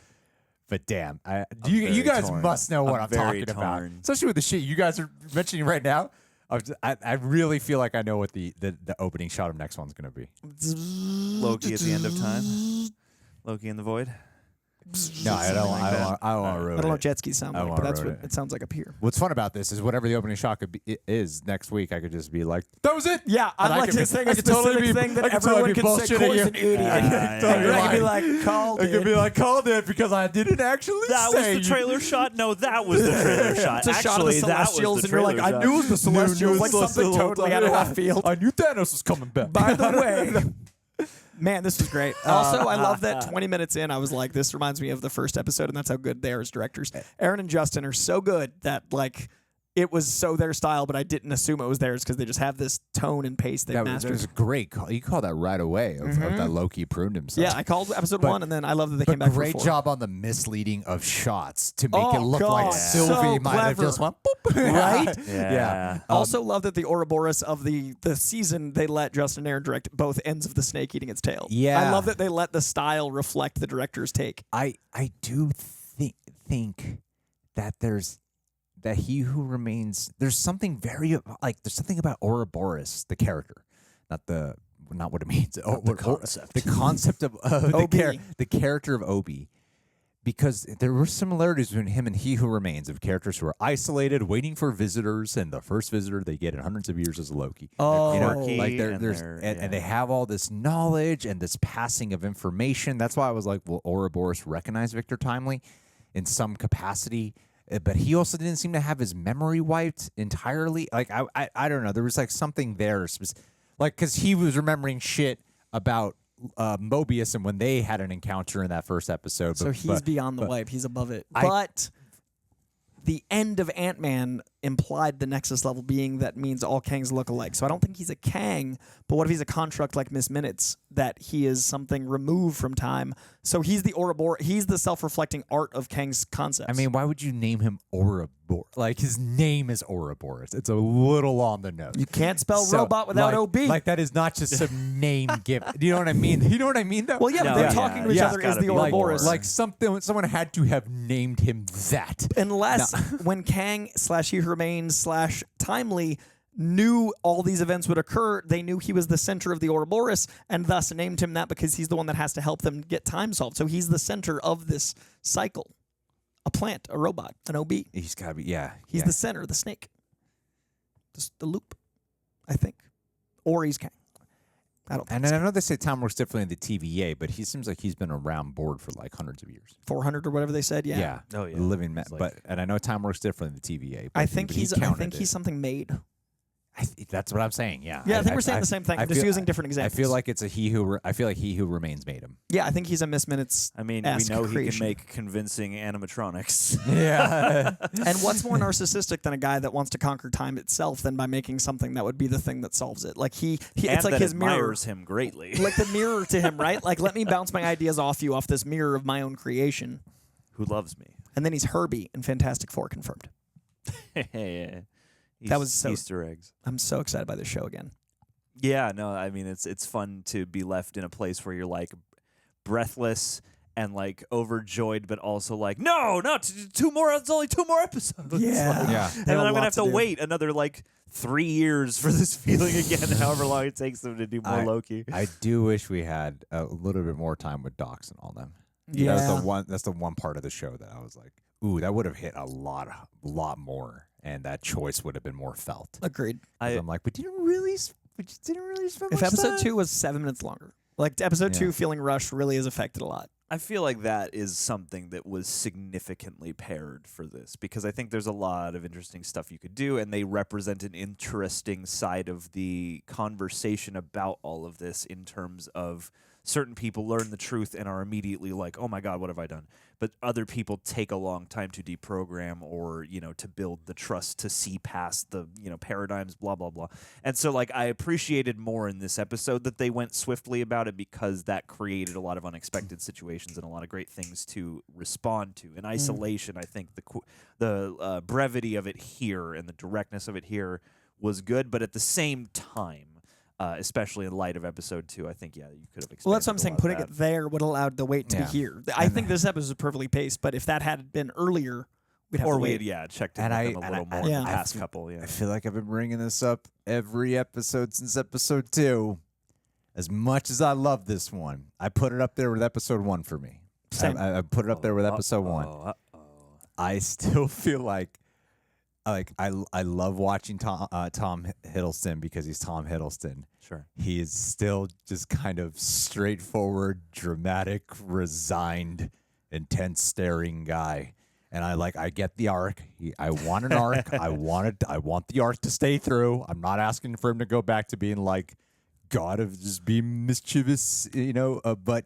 [SPEAKER 1] But damn,
[SPEAKER 3] very
[SPEAKER 1] you guys
[SPEAKER 3] torn.
[SPEAKER 1] must know what
[SPEAKER 3] I'm
[SPEAKER 1] I'm
[SPEAKER 3] very
[SPEAKER 1] talking about,
[SPEAKER 3] torn.
[SPEAKER 1] especially with the shit you guys are mentioning right now. I really feel like I know what the opening shot of next one's going to be.
[SPEAKER 3] Loki at the end of time. Loki in the void.
[SPEAKER 1] No, I don't want to
[SPEAKER 2] I don't know
[SPEAKER 1] ruin
[SPEAKER 2] what
[SPEAKER 1] it.
[SPEAKER 2] jet skis sound
[SPEAKER 1] I
[SPEAKER 2] like,
[SPEAKER 1] won't
[SPEAKER 2] but that's
[SPEAKER 1] ruin
[SPEAKER 2] what it sounds like up here.
[SPEAKER 1] What's fun about this is whatever the opening shot is next week, I could just be like, that was it.
[SPEAKER 2] Yeah, I'd
[SPEAKER 1] And I
[SPEAKER 2] like
[SPEAKER 1] could
[SPEAKER 2] to
[SPEAKER 1] be-
[SPEAKER 2] say
[SPEAKER 1] I
[SPEAKER 2] a
[SPEAKER 1] could totally
[SPEAKER 2] specific
[SPEAKER 1] be-
[SPEAKER 2] thing that
[SPEAKER 1] I could totally
[SPEAKER 2] everyone
[SPEAKER 1] be
[SPEAKER 2] can say
[SPEAKER 1] bullshitting
[SPEAKER 2] Corey's
[SPEAKER 1] you.
[SPEAKER 2] an idiot.
[SPEAKER 1] Yeah,
[SPEAKER 2] And
[SPEAKER 1] yeah.
[SPEAKER 2] I could be like, called
[SPEAKER 1] I could be
[SPEAKER 2] it.
[SPEAKER 1] like, called it because I didn't actually
[SPEAKER 3] That
[SPEAKER 1] say
[SPEAKER 3] was the trailer shot? No, that was the trailer shot.
[SPEAKER 2] It's a shot of the
[SPEAKER 3] Actually, that was
[SPEAKER 2] Celestials,
[SPEAKER 3] the
[SPEAKER 2] and you're like,
[SPEAKER 3] trailer
[SPEAKER 2] I
[SPEAKER 3] shot.
[SPEAKER 2] knew it was the Celestials, like something totally out of left field.
[SPEAKER 1] I knew Thanos was coming back.
[SPEAKER 2] By the way, man, this was great. Also, I love that 20 minutes in, I was like, this reminds me of the first episode, and that's how good they are as directors. Aaron and Justin are so good that, like, it was so their style, but I didn't assume it was theirs because they just have this tone and pace they've
[SPEAKER 1] That
[SPEAKER 2] mastered.
[SPEAKER 1] was a great call. You called that right away of that Loki pruned himself.
[SPEAKER 2] Yeah, I called episode
[SPEAKER 1] But-
[SPEAKER 2] 1, and then I love that they
[SPEAKER 1] But
[SPEAKER 2] came back
[SPEAKER 1] great
[SPEAKER 2] for 4.
[SPEAKER 1] job on the misleading of shots to make
[SPEAKER 2] Oh,
[SPEAKER 1] it look
[SPEAKER 2] God,
[SPEAKER 1] like
[SPEAKER 2] so
[SPEAKER 1] Sylvie might have
[SPEAKER 2] clever.
[SPEAKER 1] just went boop.
[SPEAKER 2] Right?
[SPEAKER 1] Yeah.
[SPEAKER 2] Also love that the Ouroboros of the season, they let Justin Aaron direct both ends of the snake eating its tail.
[SPEAKER 1] Yeah.
[SPEAKER 2] I love that they let the style reflect the director's take.
[SPEAKER 1] I do think that that he who remains, there's something there's something about Ouroboros, the character, not what it means.
[SPEAKER 3] The concept.
[SPEAKER 1] The concept of the character of Obi, because there were similarities between him and He Who Remains, of characters who are isolated, waiting for visitors, and the first visitor they get in hundreds of years is Loki.
[SPEAKER 2] Oh.
[SPEAKER 1] You know,
[SPEAKER 3] Quirky,
[SPEAKER 1] like
[SPEAKER 3] and
[SPEAKER 1] and they have all this knowledge and this passing of information. That's why I was like, will Ouroboros recognize Victor Timely in some capacity? But he also didn't seem to have his memory wiped entirely. Like I don't know. There was like something there, like because he was remembering shit about Mobius and when they had an encounter in that first episode.
[SPEAKER 2] So he's beyond the wipe. He's above it. But the end of Ant-Man implied the Nexus level being that means all Kangs look alike. So I don't think he's a Kang, but what if he's a construct like Miss Minutes, that he is something removed from time? So he's the Ouroboros, he's the self-reflecting art of Kang's concepts.
[SPEAKER 1] I mean, why would you name him Ouroboros? Like, his name is Ouroboros. It's a little on the nose.
[SPEAKER 2] You can't spell robot without OB.
[SPEAKER 1] Like, that is not just some name given. Do you know what I mean? You know what I mean, though?
[SPEAKER 2] Well, yeah, but they're talking to each other as the Ouroboros.
[SPEAKER 1] Like someone had to have named him that.
[SPEAKER 2] Unless when Kang / He Who Remains / Timely knew all these events would occur. They knew he was the center of the Ouroboros and thus named him that because he's the one that has to help them get time solved. So he's the center of this cycle. A plant, a robot, an OB.
[SPEAKER 1] He's got to be, yeah.
[SPEAKER 2] He's the center, the snake. Just the loop, I think. Or he's Kang. I don't think
[SPEAKER 1] And I know they say time works differently in the TVA, but he seems like he's been around board for like hundreds of years.
[SPEAKER 2] 400 or whatever they said, yeah.
[SPEAKER 1] Yeah.
[SPEAKER 3] Oh, yeah.
[SPEAKER 1] Living,
[SPEAKER 3] It's like-
[SPEAKER 1] but and I know time works differently in the TVA. But
[SPEAKER 2] I think he's something made.
[SPEAKER 1] That's what I'm saying. Yeah.
[SPEAKER 2] Yeah, I think we're saying the same thing. I'm just using different examples.
[SPEAKER 1] I feel like it's a he who. I feel like he who remains made him.
[SPEAKER 2] Yeah, I think he's a Miss Minutes.
[SPEAKER 3] I mean, we know he can make convincing animatronics.
[SPEAKER 1] Yeah.
[SPEAKER 2] And what's more narcissistic than a guy that wants to conquer time itself than by making something that would be the thing that solves it? Like
[SPEAKER 3] and
[SPEAKER 2] it's like
[SPEAKER 3] that
[SPEAKER 2] his mirror.
[SPEAKER 3] admires him greatly.
[SPEAKER 2] Like the mirror to him, right? Like, let me bounce my ideas off you, off this mirror of my own creation.
[SPEAKER 3] Who loves me?
[SPEAKER 2] And then he's Herbie in Fantastic Four confirmed.
[SPEAKER 3] Yeah.
[SPEAKER 2] That was so,
[SPEAKER 3] Easter eggs.
[SPEAKER 2] I'm so excited by this show again.
[SPEAKER 3] Yeah, no, I mean it's fun to be left in a place where you're like breathless and like overjoyed, but also like, no, not two more. It's only 2 more episodes.
[SPEAKER 2] Yeah,
[SPEAKER 3] Like,
[SPEAKER 1] yeah.
[SPEAKER 3] And then I'm gonna have to wait another like 3 years for this feeling again. However long it takes them to do more Loki.
[SPEAKER 1] I do wish we had a little bit more time with Docs and all them.
[SPEAKER 2] Yeah,
[SPEAKER 1] That's the one part of the show that I was like, ooh, that would have hit a lot more, and that choice would have been more felt.
[SPEAKER 2] Agreed.
[SPEAKER 1] I'm like, but you didn't really spend
[SPEAKER 2] If
[SPEAKER 1] much
[SPEAKER 2] episode
[SPEAKER 1] time.
[SPEAKER 2] 2 was 7 minutes longer, like episode
[SPEAKER 1] Yeah.
[SPEAKER 2] 2 feeling rushed really has affected a lot.
[SPEAKER 3] I feel like that is something that was significantly paired for this because I think there's a lot of interesting stuff you could do, and they represent an interesting side of the conversation about all of this in terms of certain people learn the truth and are immediately like, oh my God, what have I done? But other people take a long time to deprogram or, to build the trust to see past the, paradigms, blah, blah, blah. And so like I appreciated more in this episode that they went swiftly about it because that created a lot of unexpected situations and a lot of great things to respond to. In isolation, I think the brevity of it here and the directness of it here was good, but at the same time, especially in light of episode 2, I think, you could have expanded.
[SPEAKER 2] Well, that's what I'm saying. Putting it there would allow the wait to be
[SPEAKER 1] Yeah.
[SPEAKER 2] here. I think this episode is perfectly paced, but if that had been earlier, we'd have to wait.
[SPEAKER 3] Checked in with them a little more in the past couple. Yeah.
[SPEAKER 1] I feel like I've been bringing this up every episode since episode 2. As much as I love this one, I put it up there with episode 1 for me.
[SPEAKER 2] Same.
[SPEAKER 1] I put it up there with episode 1. I still feel like I love watching Tom Hiddleston because he's Tom Hiddleston.
[SPEAKER 3] Sure.
[SPEAKER 1] He is still just kind of straightforward, dramatic, resigned, intense, staring guy. And I get the arc. I want an arc. I want the arc to stay through. I'm not asking for him to go back to being like God of just being mischievous, but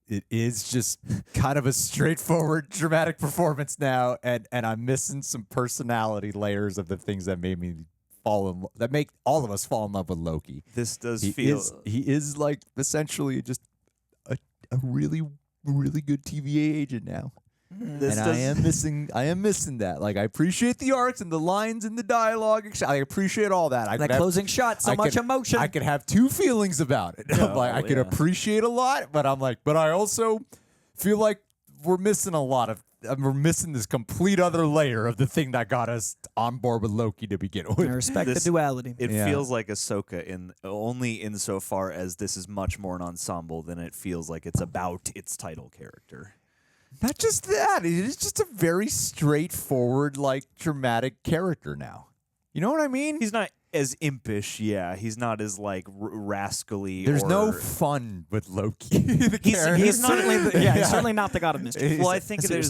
[SPEAKER 1] it is just kind of a straightforward, dramatic performance now, and I'm missing some personality layers of the things that made me that make all of us fall in love with Loki.
[SPEAKER 3] This does
[SPEAKER 1] he
[SPEAKER 3] feel
[SPEAKER 1] is like essentially just a really, really good TVA agent now. I am missing that. Like, I appreciate the arcs and the lines and the dialogue. I appreciate all that.
[SPEAKER 2] That closing shot, so much emotion.
[SPEAKER 1] I could have 2 feelings about it. I could appreciate a lot, but but I also feel like we're missing we're missing this complete other layer of the thing that got us on board with Loki to begin with.
[SPEAKER 2] I respect the duality.
[SPEAKER 3] It feels like Ahsoka only insofar as this is much more an ensemble than it feels like it's about its title character.
[SPEAKER 1] Not just that. It is just a very straightforward, dramatic character now. You know what I mean?
[SPEAKER 3] He's not as impish, He's not as, rascally.
[SPEAKER 1] There's no fun with Loki.
[SPEAKER 3] He's
[SPEAKER 2] certainly he's certainly not the god of mischief.
[SPEAKER 3] Well, I think
[SPEAKER 1] there's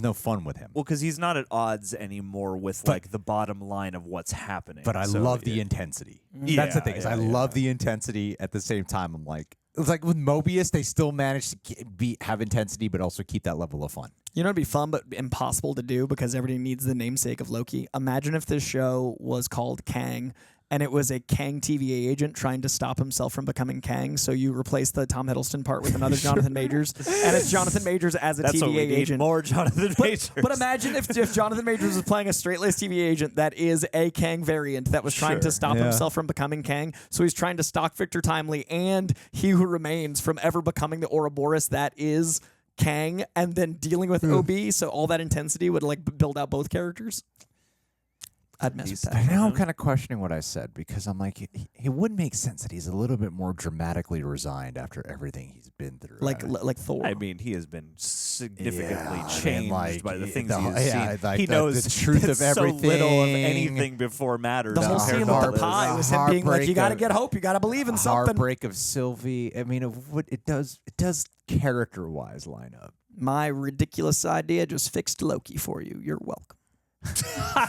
[SPEAKER 1] no fun with him.
[SPEAKER 3] Well, because he's not at odds anymore with, the bottom line of what's happening.
[SPEAKER 1] But I love the intensity. That's the thing. I love the intensity. At the same time, I'm like, it's like with Mobius, they still manage to have intensity, but also keep that level of fun.
[SPEAKER 2] You know, it'd be fun, but impossible to do because everybody needs the namesake of Loki. Imagine if this show was called Kang, and it was a Kang TVA agent trying to stop himself from becoming Kang. So you replace the Tom Hiddleston part with another Jonathan Majors, and it's Jonathan Majors as a
[SPEAKER 3] That's
[SPEAKER 2] TVA
[SPEAKER 3] what we need,
[SPEAKER 2] agent.
[SPEAKER 3] more Jonathan Majors.
[SPEAKER 2] But imagine if Jonathan Majors was playing a straight-laced TVA agent that is a Kang variant that was trying to stop himself from becoming Kang. So he's trying to stalk Victor Timely and He Who Remains from ever becoming the Ouroboros that is Kang, and then dealing with OB. So all that intensity would build out both characters. I'd mess with that.
[SPEAKER 1] And now I'm kind of questioning what I said because I'm like, it would make sense that he's a little bit more dramatically resigned after everything he's been through.
[SPEAKER 2] Like Thor.
[SPEAKER 3] I mean, he has been significantly
[SPEAKER 1] Yeah, I mean,
[SPEAKER 3] changed
[SPEAKER 1] like,
[SPEAKER 3] by the things
[SPEAKER 1] the-
[SPEAKER 3] he has
[SPEAKER 1] yeah,
[SPEAKER 3] seen.
[SPEAKER 1] like
[SPEAKER 3] He
[SPEAKER 1] the
[SPEAKER 3] knows
[SPEAKER 1] truth
[SPEAKER 3] that
[SPEAKER 1] of
[SPEAKER 3] so little of
[SPEAKER 1] everything.
[SPEAKER 3] anything before matters.
[SPEAKER 2] The whole
[SPEAKER 3] compared
[SPEAKER 2] scene
[SPEAKER 3] to
[SPEAKER 2] with
[SPEAKER 3] all
[SPEAKER 2] the
[SPEAKER 3] this.
[SPEAKER 2] pie was him being like, "You got to get hope. You got to believe in something."
[SPEAKER 1] Heartbreak of Sylvie. I mean, it does character-wise line up.
[SPEAKER 2] My ridiculous idea just fixed Loki for you. You're welcome.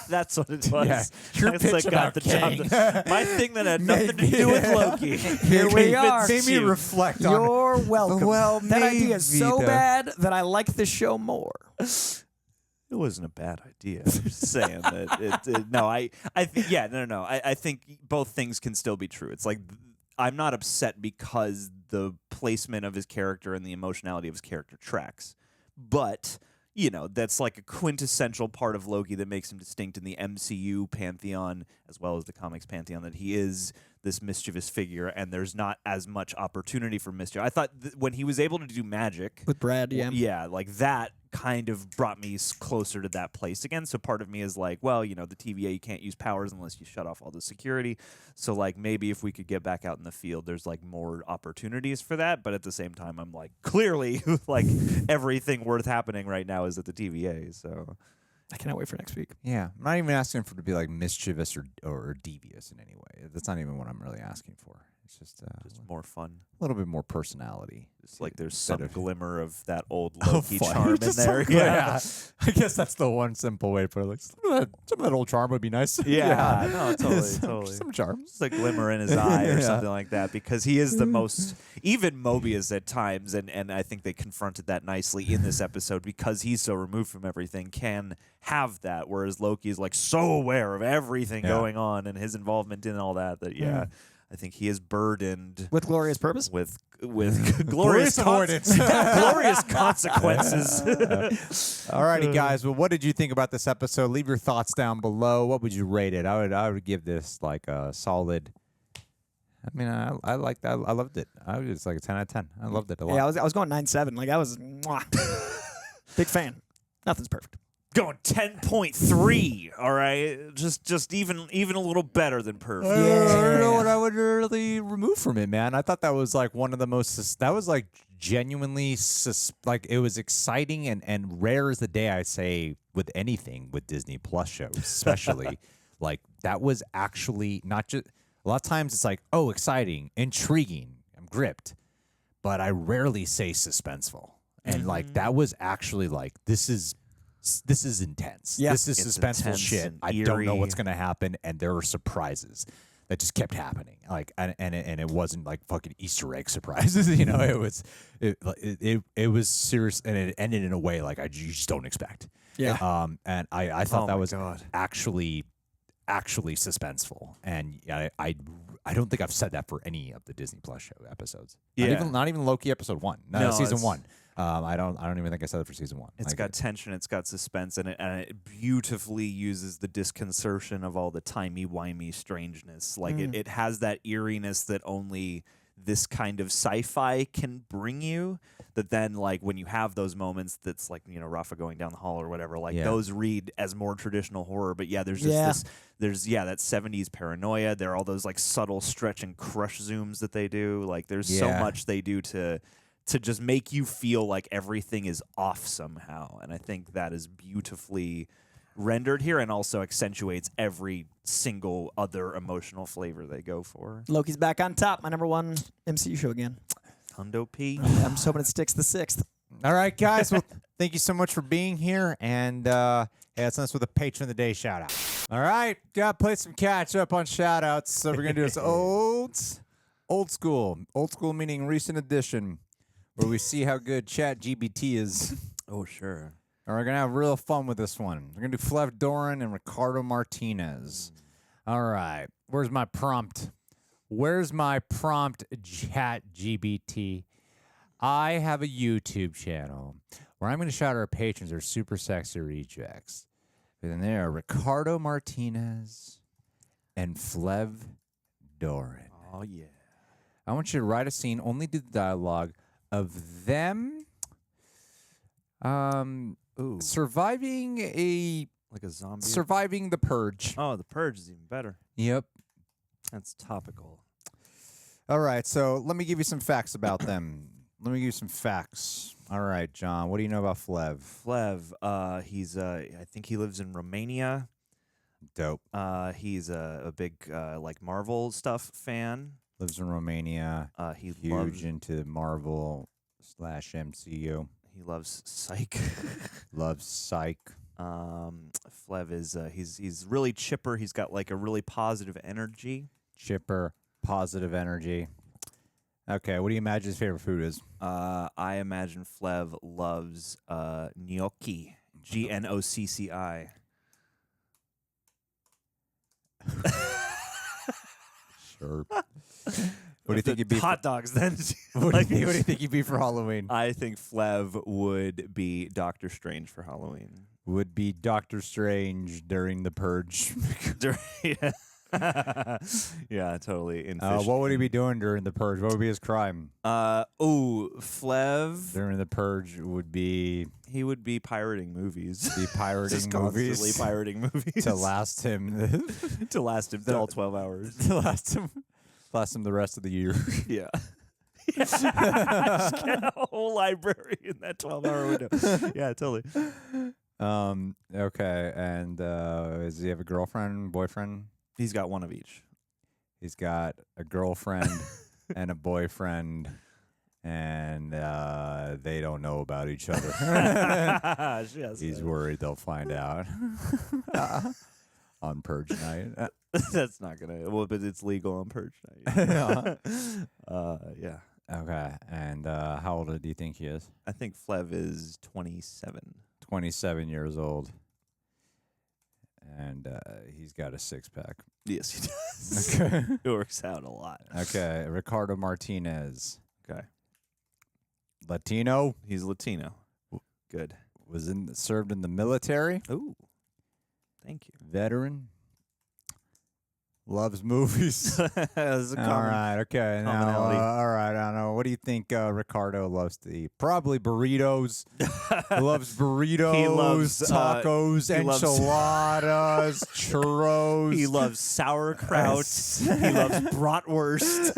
[SPEAKER 3] That's what it was.
[SPEAKER 1] Yeah, your
[SPEAKER 3] That's
[SPEAKER 1] pitch
[SPEAKER 3] like got
[SPEAKER 1] about
[SPEAKER 3] the job
[SPEAKER 1] Kang.
[SPEAKER 3] done. My thing that had nothing to do with Loki.
[SPEAKER 2] Here we are.
[SPEAKER 1] Made me reflect on it.
[SPEAKER 2] You're welcome.
[SPEAKER 1] Well,
[SPEAKER 2] that idea is so
[SPEAKER 1] maybe, though.
[SPEAKER 2] bad that I like the show more.
[SPEAKER 3] It wasn't a bad idea. I'm just saying that. No, I think no. I think both things can still be true. It's like I'm not upset because the placement of his character and the emotionality of his character tracks, but that's like a quintessential part of Loki that makes him distinct in the MCU pantheon as well as the comics pantheon, that he is this mischievous figure, and there's not as much opportunity for mischief. I thought when he was able to do magic
[SPEAKER 2] with Brad,
[SPEAKER 3] like that kind of brought me closer to that place again. So part of me is like, well, the TVA, you can't use powers unless you shut off all the security. So like maybe if we could get back out in the field, there's like more opportunities for that. But at the same time, I'm like, clearly, like everything worth happening right now is at the TVA. So
[SPEAKER 2] I cannot wait for next week.
[SPEAKER 1] Yeah, I'm not even asking for it to be like mischievous or devious in any way. That's not even what I'm really asking for. It's just
[SPEAKER 3] more fun,
[SPEAKER 1] a little bit more personality.
[SPEAKER 3] Just like there's some glimmer of that old
[SPEAKER 1] Oh,
[SPEAKER 3] Loki
[SPEAKER 1] fun.
[SPEAKER 3] charm in
[SPEAKER 1] Just
[SPEAKER 3] there.
[SPEAKER 1] some- yeah, I guess that's the one simple way to put it. Like some of that old charm would be nice.
[SPEAKER 3] Yeah, no, totally,
[SPEAKER 1] Some charm.
[SPEAKER 3] Just a glimmer in his eye or
[SPEAKER 1] Yeah.
[SPEAKER 3] something like that, because he is the most, even Mobius at times, and I think they confronted that nicely in this episode, because he's so removed from everything, can have that, whereas Loki is like so aware of everything going on and his involvement in all that, I think he is burdened
[SPEAKER 2] with glorious purpose,
[SPEAKER 3] with glorious
[SPEAKER 1] avoidance,
[SPEAKER 3] glorious consequences.
[SPEAKER 1] Alrighty, guys. Well, what did you think about this episode? Leave your thoughts down below. What would you rate it? I would give this like a solid. I mean, I liked that. I loved it. I was like a 10 out of 10. I loved it a lot.
[SPEAKER 2] Yeah, I was going 9.7. Like I was big fan. Nothing's perfect.
[SPEAKER 3] Going 10.3, all right? Just even a little better than perfect.
[SPEAKER 1] I don't know what I would really remove from it, man. I thought that was like one of the most, that was like genuinely, like it was exciting and rare as the day, I say, with anything with Disney Plus shows, especially. Like that was actually not just, a lot of times it's like, oh, exciting, intriguing, I'm gripped. But I rarely say suspenseful. And like that was actually like, this is intense.
[SPEAKER 2] Yeah.
[SPEAKER 1] This is
[SPEAKER 3] It's
[SPEAKER 1] suspenseful
[SPEAKER 3] intense
[SPEAKER 1] shit.
[SPEAKER 3] and
[SPEAKER 1] I don't know
[SPEAKER 3] eerie.
[SPEAKER 1] what's going to happen, and there were surprises that just kept happening. Like, and it wasn't like fucking Easter egg surprises. It was serious, and it ended in a way like you just don't expect.
[SPEAKER 2] Yeah.
[SPEAKER 1] And I thought
[SPEAKER 3] Oh
[SPEAKER 1] that
[SPEAKER 3] my
[SPEAKER 1] was
[SPEAKER 3] God.
[SPEAKER 1] actually suspenseful, and I don't think I've said that for any of the Disney Plus show episodes.
[SPEAKER 3] Yeah.
[SPEAKER 1] Not even Loki episode 1.
[SPEAKER 3] No,
[SPEAKER 1] season
[SPEAKER 3] it's-
[SPEAKER 1] 1. I don't even think I said it for season 1.
[SPEAKER 3] It's
[SPEAKER 1] Like,
[SPEAKER 3] got tension, it's got suspense, and it beautifully uses the disconcertion of all the timey-wimey strangeness. Like it has that eeriness that only this kind of sci-fi can bring you. That then, like when you have those moments, that's like Rafa going down the hall or whatever. Like those read as more traditional horror. But yeah, there's just this. There's that 70s paranoia. There are all those like subtle stretch and crush zooms that they do. Like there's so much they do to just make you feel like everything is off somehow. And I think that is beautifully rendered here, and also accentuates every single other emotional flavor they go for.
[SPEAKER 2] Loki's back on top. My number 1 MCU show again.
[SPEAKER 3] Hundo P.
[SPEAKER 2] I'm just hoping it sticks the 6th.
[SPEAKER 1] All right, guys. Well, thank you so much for being here. And hey, that's us with a Patron of the Day shout out. All right. Got to play some catch up on shout outs. So we're going to do this old school. Old school meaning recent edition, where we see how good ChatGPT is.
[SPEAKER 3] Oh, sure.
[SPEAKER 1] And we're going to have real fun with this one. We're going to do Flev Doran and Ricardo Martinez. All right. Where's my prompt? Where's my prompt, ChatGPT? I have a YouTube channel where I'm going to shout our patrons are super sexy rejects. And then there are Ricardo Martinez and Flev Doran.
[SPEAKER 3] Oh, yeah.
[SPEAKER 1] I want you to write a scene, only do the dialogue of them surviving a
[SPEAKER 3] Like a zombie.
[SPEAKER 1] Surviving the purge.
[SPEAKER 3] Oh, the purge is even better.
[SPEAKER 1] Yep.
[SPEAKER 3] That's topical.
[SPEAKER 1] All right, so let me give you some facts about them. Let me give you some facts. All right, John, what do you know about Flev?
[SPEAKER 3] Flev, he's I think he lives in Romania.
[SPEAKER 1] Dope.
[SPEAKER 3] He's a big like Marvel stuff fan.
[SPEAKER 1] Lives in Romania.
[SPEAKER 3] He
[SPEAKER 1] huge
[SPEAKER 3] loves
[SPEAKER 1] into Marvel / MCU.
[SPEAKER 3] He loves Psych.
[SPEAKER 1] Loves Psych.
[SPEAKER 3] Flev is he's really chipper. He's got like a really positive energy.
[SPEAKER 1] Chipper, positive energy. Okay, what do you imagine his favorite food is?
[SPEAKER 3] I imagine Flev loves gnocchi. GNOCCI.
[SPEAKER 1] Sure. What do you think he'd be?
[SPEAKER 3] Hot dogs, then.
[SPEAKER 1] What do you think he'd be for Halloween?
[SPEAKER 3] I think Flev would be Doctor Strange for Halloween.
[SPEAKER 1] Would be Doctor Strange during the purge.
[SPEAKER 3] Yeah, totally.
[SPEAKER 1] What would he be doing during the purge? What would be his crime?
[SPEAKER 3] Flev
[SPEAKER 1] during the purge would be
[SPEAKER 3] he would be pirating movies.
[SPEAKER 1] Be pirating
[SPEAKER 3] Just
[SPEAKER 1] movies.
[SPEAKER 3] Constantly pirating movies
[SPEAKER 1] to last him
[SPEAKER 3] to last him all 12 hours.
[SPEAKER 1] To last him the rest of the year.
[SPEAKER 3] Yeah. Just get a whole library in that 12-hour window. Yeah, totally.
[SPEAKER 1] Okay, and does he have a girlfriend, boyfriend?
[SPEAKER 3] He's got one of each.
[SPEAKER 1] He's got a girlfriend and a boyfriend, and they don't know about each other.
[SPEAKER 3] Yes.
[SPEAKER 1] He's worried they'll find out on purge night.
[SPEAKER 3] That's not gonna. Well, but it's legal on purge night. Yeah.
[SPEAKER 1] Okay, and how old do you think he is?
[SPEAKER 3] I think Flev is 27.
[SPEAKER 1] 27 years old. And he's got a six-pack.
[SPEAKER 3] Yes, he does.
[SPEAKER 1] Okay.
[SPEAKER 3] It works out a lot.
[SPEAKER 1] Okay, Ricardo Martinez.
[SPEAKER 3] Okay.
[SPEAKER 1] Latino.
[SPEAKER 3] He's Latino. Good.
[SPEAKER 1] Served in the military.
[SPEAKER 3] Ooh. Thank you.
[SPEAKER 1] Veteran. Loves movies.
[SPEAKER 3] All
[SPEAKER 1] right. Okay. Now, all right. I don't know. What do you think Ricardo loves to eat? Probably burritos. He loves burritos,
[SPEAKER 3] He loves,
[SPEAKER 1] tacos,
[SPEAKER 3] he loves-
[SPEAKER 1] enchiladas, churros.
[SPEAKER 3] He loves sauerkraut. He loves bratwurst.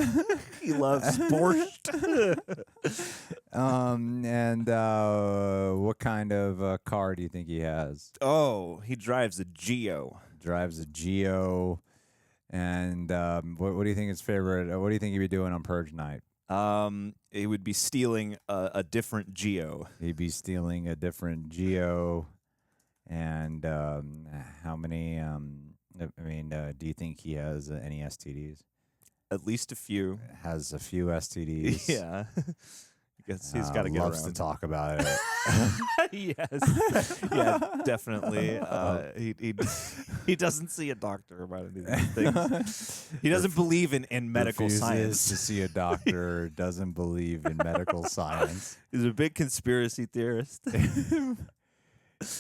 [SPEAKER 3] He loves borscht.
[SPEAKER 1] And what kind of car do you think he has?
[SPEAKER 3] Oh, he drives a Geo.
[SPEAKER 1] Drives a Geo. And what do you think his favorite? What do you think he'd be doing on Purge night?
[SPEAKER 3] He would be stealing a different Geo.
[SPEAKER 1] He'd be stealing a different Geo. And how many? Do you think he has any STDs?
[SPEAKER 3] At least a few.
[SPEAKER 1] Has a few STDs.
[SPEAKER 3] Yeah. Guess he's got to get
[SPEAKER 1] loves
[SPEAKER 3] around.
[SPEAKER 1] to talk about it.
[SPEAKER 3] Yes. Yeah, definitely. He doesn't see a doctor about any of these things. He doesn't believe in medical
[SPEAKER 1] Refuses
[SPEAKER 3] science.
[SPEAKER 1] to see a doctor. Doesn't believe in medical science.
[SPEAKER 3] He's a big conspiracy theorist.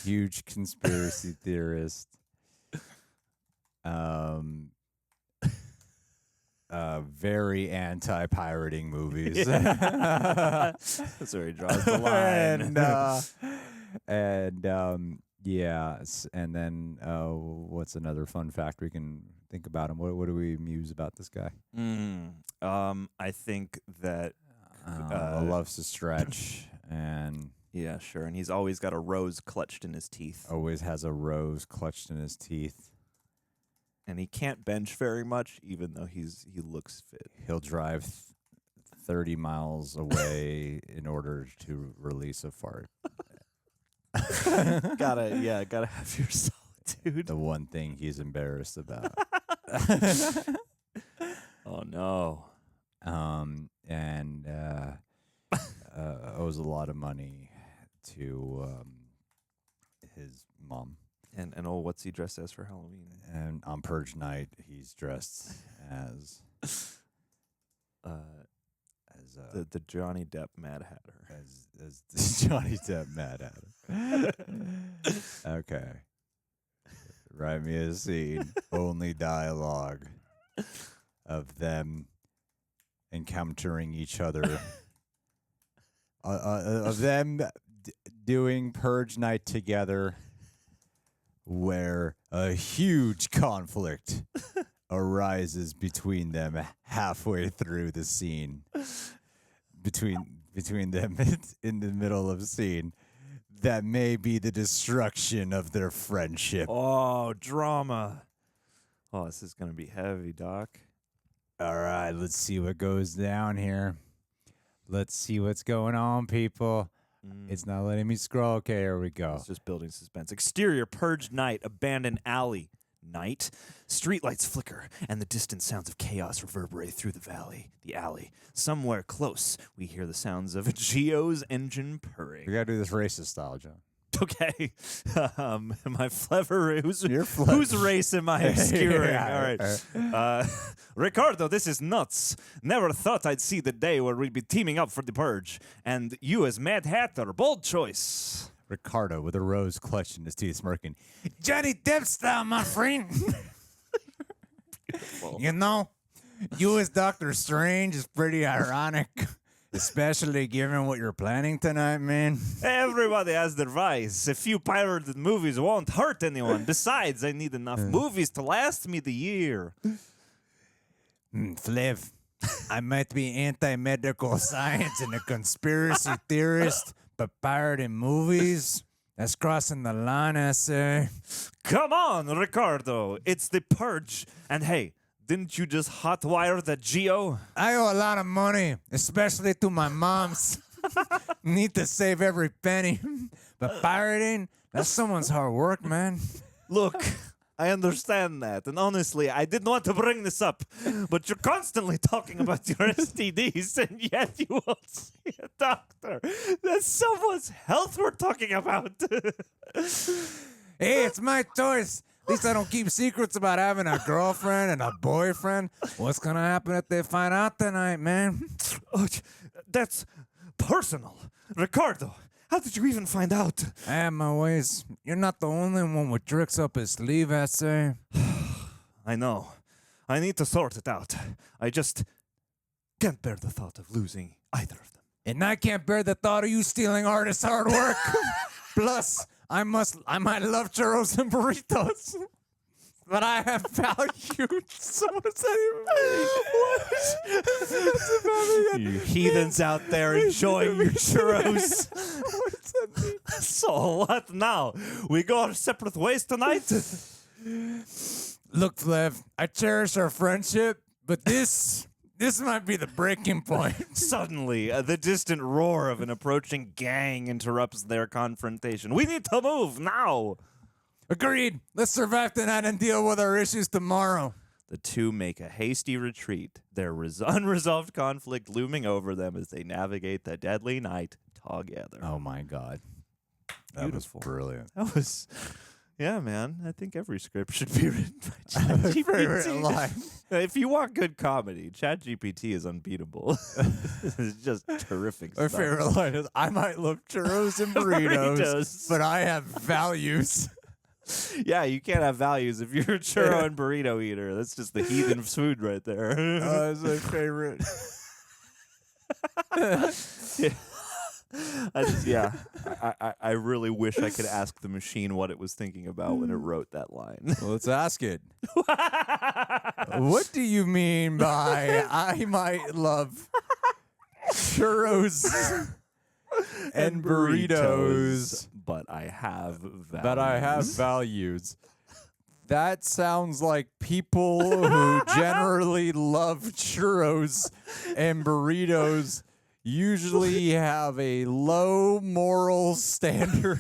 [SPEAKER 1] Huge conspiracy theorist. Very anti-pirating movies.
[SPEAKER 3] That's where he draws the line.
[SPEAKER 1] And then what's another fun fact we can think about him? What do we muse about this guy?
[SPEAKER 3] I think that
[SPEAKER 1] loves to stretch and
[SPEAKER 3] yeah, sure. And he's always got a rose clutched in his teeth.
[SPEAKER 1] Always has a rose clutched in his teeth.
[SPEAKER 3] And he can't bench very much, even though he looks fit.
[SPEAKER 1] He'll drive 30 miles away in order to release a fart.
[SPEAKER 3] gotta have your solitude.
[SPEAKER 1] The one thing he's embarrassed about.
[SPEAKER 3] Oh no.
[SPEAKER 1] And owes a lot of money to his mom.
[SPEAKER 3] And what's he dressed as for Halloween?
[SPEAKER 1] And on Purge night, he's dressed as
[SPEAKER 3] the Johnny Depp Mad Hatter.
[SPEAKER 1] As the Johnny Depp Mad Hatter. Okay. Write me a scene. Only dialogue of them encountering each other. Of them doing Purge night together. where a huge conflict arises between them halfway through the scene. Between them in the middle of the scene. That may be the destruction of their friendship.
[SPEAKER 3] Oh, drama. Oh, this is going to be heavy, Doc.
[SPEAKER 1] All right, let's see what goes down here. Let's see what's going on, people. It's not letting me scroll. Okay, here we go.
[SPEAKER 3] It's just building suspense. Exterior, purged night, abandoned alley. Night. Streetlights flicker, and the distant sounds of chaos reverberate through the valley, the alley. Somewhere close, we hear the sounds of a Geo's engine purring.
[SPEAKER 1] We gotta do this racist style, John.
[SPEAKER 3] Okay. Am I clever? Whose race am I obscuring?
[SPEAKER 1] Yeah,
[SPEAKER 3] all right. Ricardo, this is nuts. Never thought I'd see the day where we'd be teaming up for the purge. And you as Mad Hatter, bold choice.
[SPEAKER 1] Ricardo with a rose clutched in his teeth, smirking. Johnny Depp style, my friend. You know, you as Doctor Strange is pretty ironic, especially given what you're planning tonight, man.
[SPEAKER 3] Everybody has their vice. A few pirated movies won't hurt anyone. Besides, I need enough movies to last me the year.
[SPEAKER 1] Flev, I might be anti-medical science and a conspiracy theorist, but pirating movies? That's crossing the line, I say.
[SPEAKER 3] Come on, Ricardo. It's the purge. And hey, didn't you just hotwire the Geo?
[SPEAKER 1] I owe a lot of money, especially to my moms. Need to save every penny. But pirating, that's someone's hard work, man.
[SPEAKER 3] Look, I understand that. And honestly, I didn't want to bring this up. But you're constantly talking about your STDs, and yet you won't see a doctor. That's someone's health we're talking about.
[SPEAKER 1] Hey, it's my choice. At least I don't keep secrets about having a girlfriend and a boyfriend. What's going to happen if they find out tonight, man?
[SPEAKER 3] Oh, that's personal. Ricardo, how did you even find out?
[SPEAKER 1] I have my ways. You're not the only one with tricks up his sleeve, I say.
[SPEAKER 3] I know. I need to sort it out. I just can't bear the thought of losing either of them.
[SPEAKER 1] And I can't bear the thought of you stealing artists' hard work. Plus, I might love churros and burritos, but I have value. Someone said
[SPEAKER 3] you heathens out there enjoying your churros. So what now? We go our separate ways tonight?
[SPEAKER 1] Look, Flev, I cherish our friendship, but this might be the breaking point.
[SPEAKER 3] Suddenly, the distant roar of an approaching gang interrupts their confrontation. We need to move now.
[SPEAKER 1] Agreed. Let's survive tonight and deal with our issues tomorrow.
[SPEAKER 3] The two make a hasty retreat, their unresolved conflict looming over them as they navigate the deadly night together.
[SPEAKER 1] Oh, my God. That
[SPEAKER 3] Beautiful.
[SPEAKER 1] was brilliant.
[SPEAKER 3] That was... Yeah, man. I think every script should be written by ChatGPT. If you want good comedy, ChatGPT is unbeatable. It's just terrific
[SPEAKER 1] My
[SPEAKER 3] stuff.
[SPEAKER 1] favorite line is, I might love churros and burritos, but I have values.
[SPEAKER 3] Yeah, you can't have values if you're a churro and burrito eater. That's just the heathen's food right there.
[SPEAKER 1] That's my favorite.
[SPEAKER 3] I really wish I could ask the machine what it was thinking about when it wrote that line.
[SPEAKER 1] Well, let's ask it. What do you mean by I might love churros and burritos,
[SPEAKER 3] but I have values.
[SPEAKER 1] But I have values. That sounds like people who generally love churros and burritos usually have a low moral standard.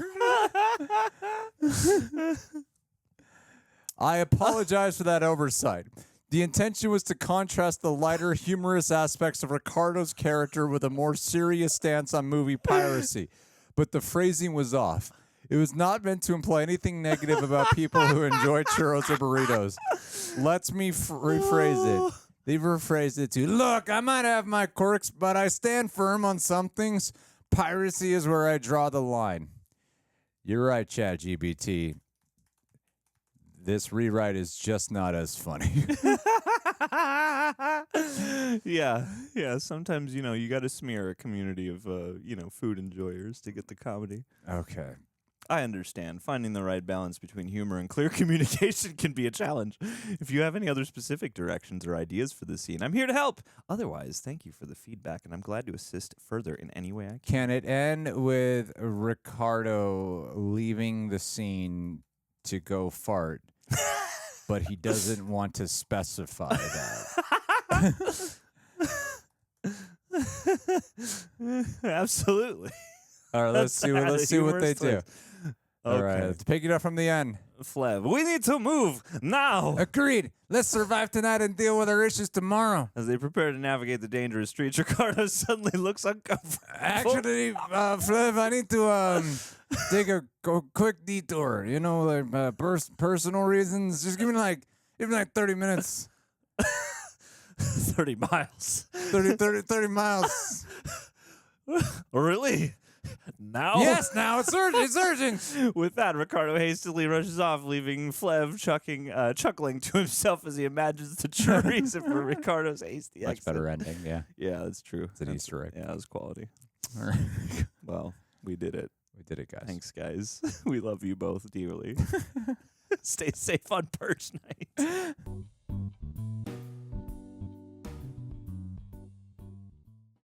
[SPEAKER 1] I apologize for that oversight. The intention was to contrast the lighter, humorous aspects of Ricardo's character with a more serious stance on movie piracy, but the phrasing was off. It was not meant to imply anything negative about people who enjoy churros or burritos. Let me rephrase it. They rephrased it to, look, I might have my quirks, but I stand firm on some things. Piracy is where I draw the line. You're right, ChatGPT. This rewrite is just not as funny.
[SPEAKER 3] Yeah. Sometimes, you got to smear a community of, food enjoyers to get the comedy.
[SPEAKER 1] Okay.
[SPEAKER 3] I understand. Finding the right balance between humor and clear communication can be a challenge. If you have any other specific directions or ideas for the scene, I'm here to help. Otherwise, thank you for the feedback, and I'm glad to assist further in any way I can.
[SPEAKER 1] Can it end with Ricardo leaving the scene to go fart, but he doesn't want to specify that?
[SPEAKER 3] Absolutely.
[SPEAKER 1] All right, let's see what they do. All right,
[SPEAKER 3] Okay.
[SPEAKER 1] let's pick it up from the end.
[SPEAKER 3] Flev, we need to move now.
[SPEAKER 1] Agreed. Let's survive tonight and deal with our issues tomorrow.
[SPEAKER 3] As they prepare to navigate the dangerous streets, Ricardo suddenly looks uncomfortable.
[SPEAKER 1] Actually, Flev, I need to take a quick detour. You know, like personal reasons. Just give me like 30 minutes.
[SPEAKER 3] 30 miles.
[SPEAKER 1] 30 miles.
[SPEAKER 3] Really? Now?
[SPEAKER 1] Yes, now it's urgent. It's urgent.
[SPEAKER 3] With that, Ricardo hastily rushes off, leaving Flev chuckling to himself as he imagines the true reason for Ricardo's hasty exit.
[SPEAKER 1] Much better ending, yeah.
[SPEAKER 3] Yeah, that's true.
[SPEAKER 1] It's an Easter egg.
[SPEAKER 3] Yeah, that was quality.
[SPEAKER 1] All right.
[SPEAKER 3] Well, we did it.
[SPEAKER 1] We did it, guys.
[SPEAKER 3] Thanks, guys. We love you both dearly. Stay safe on Purge Night.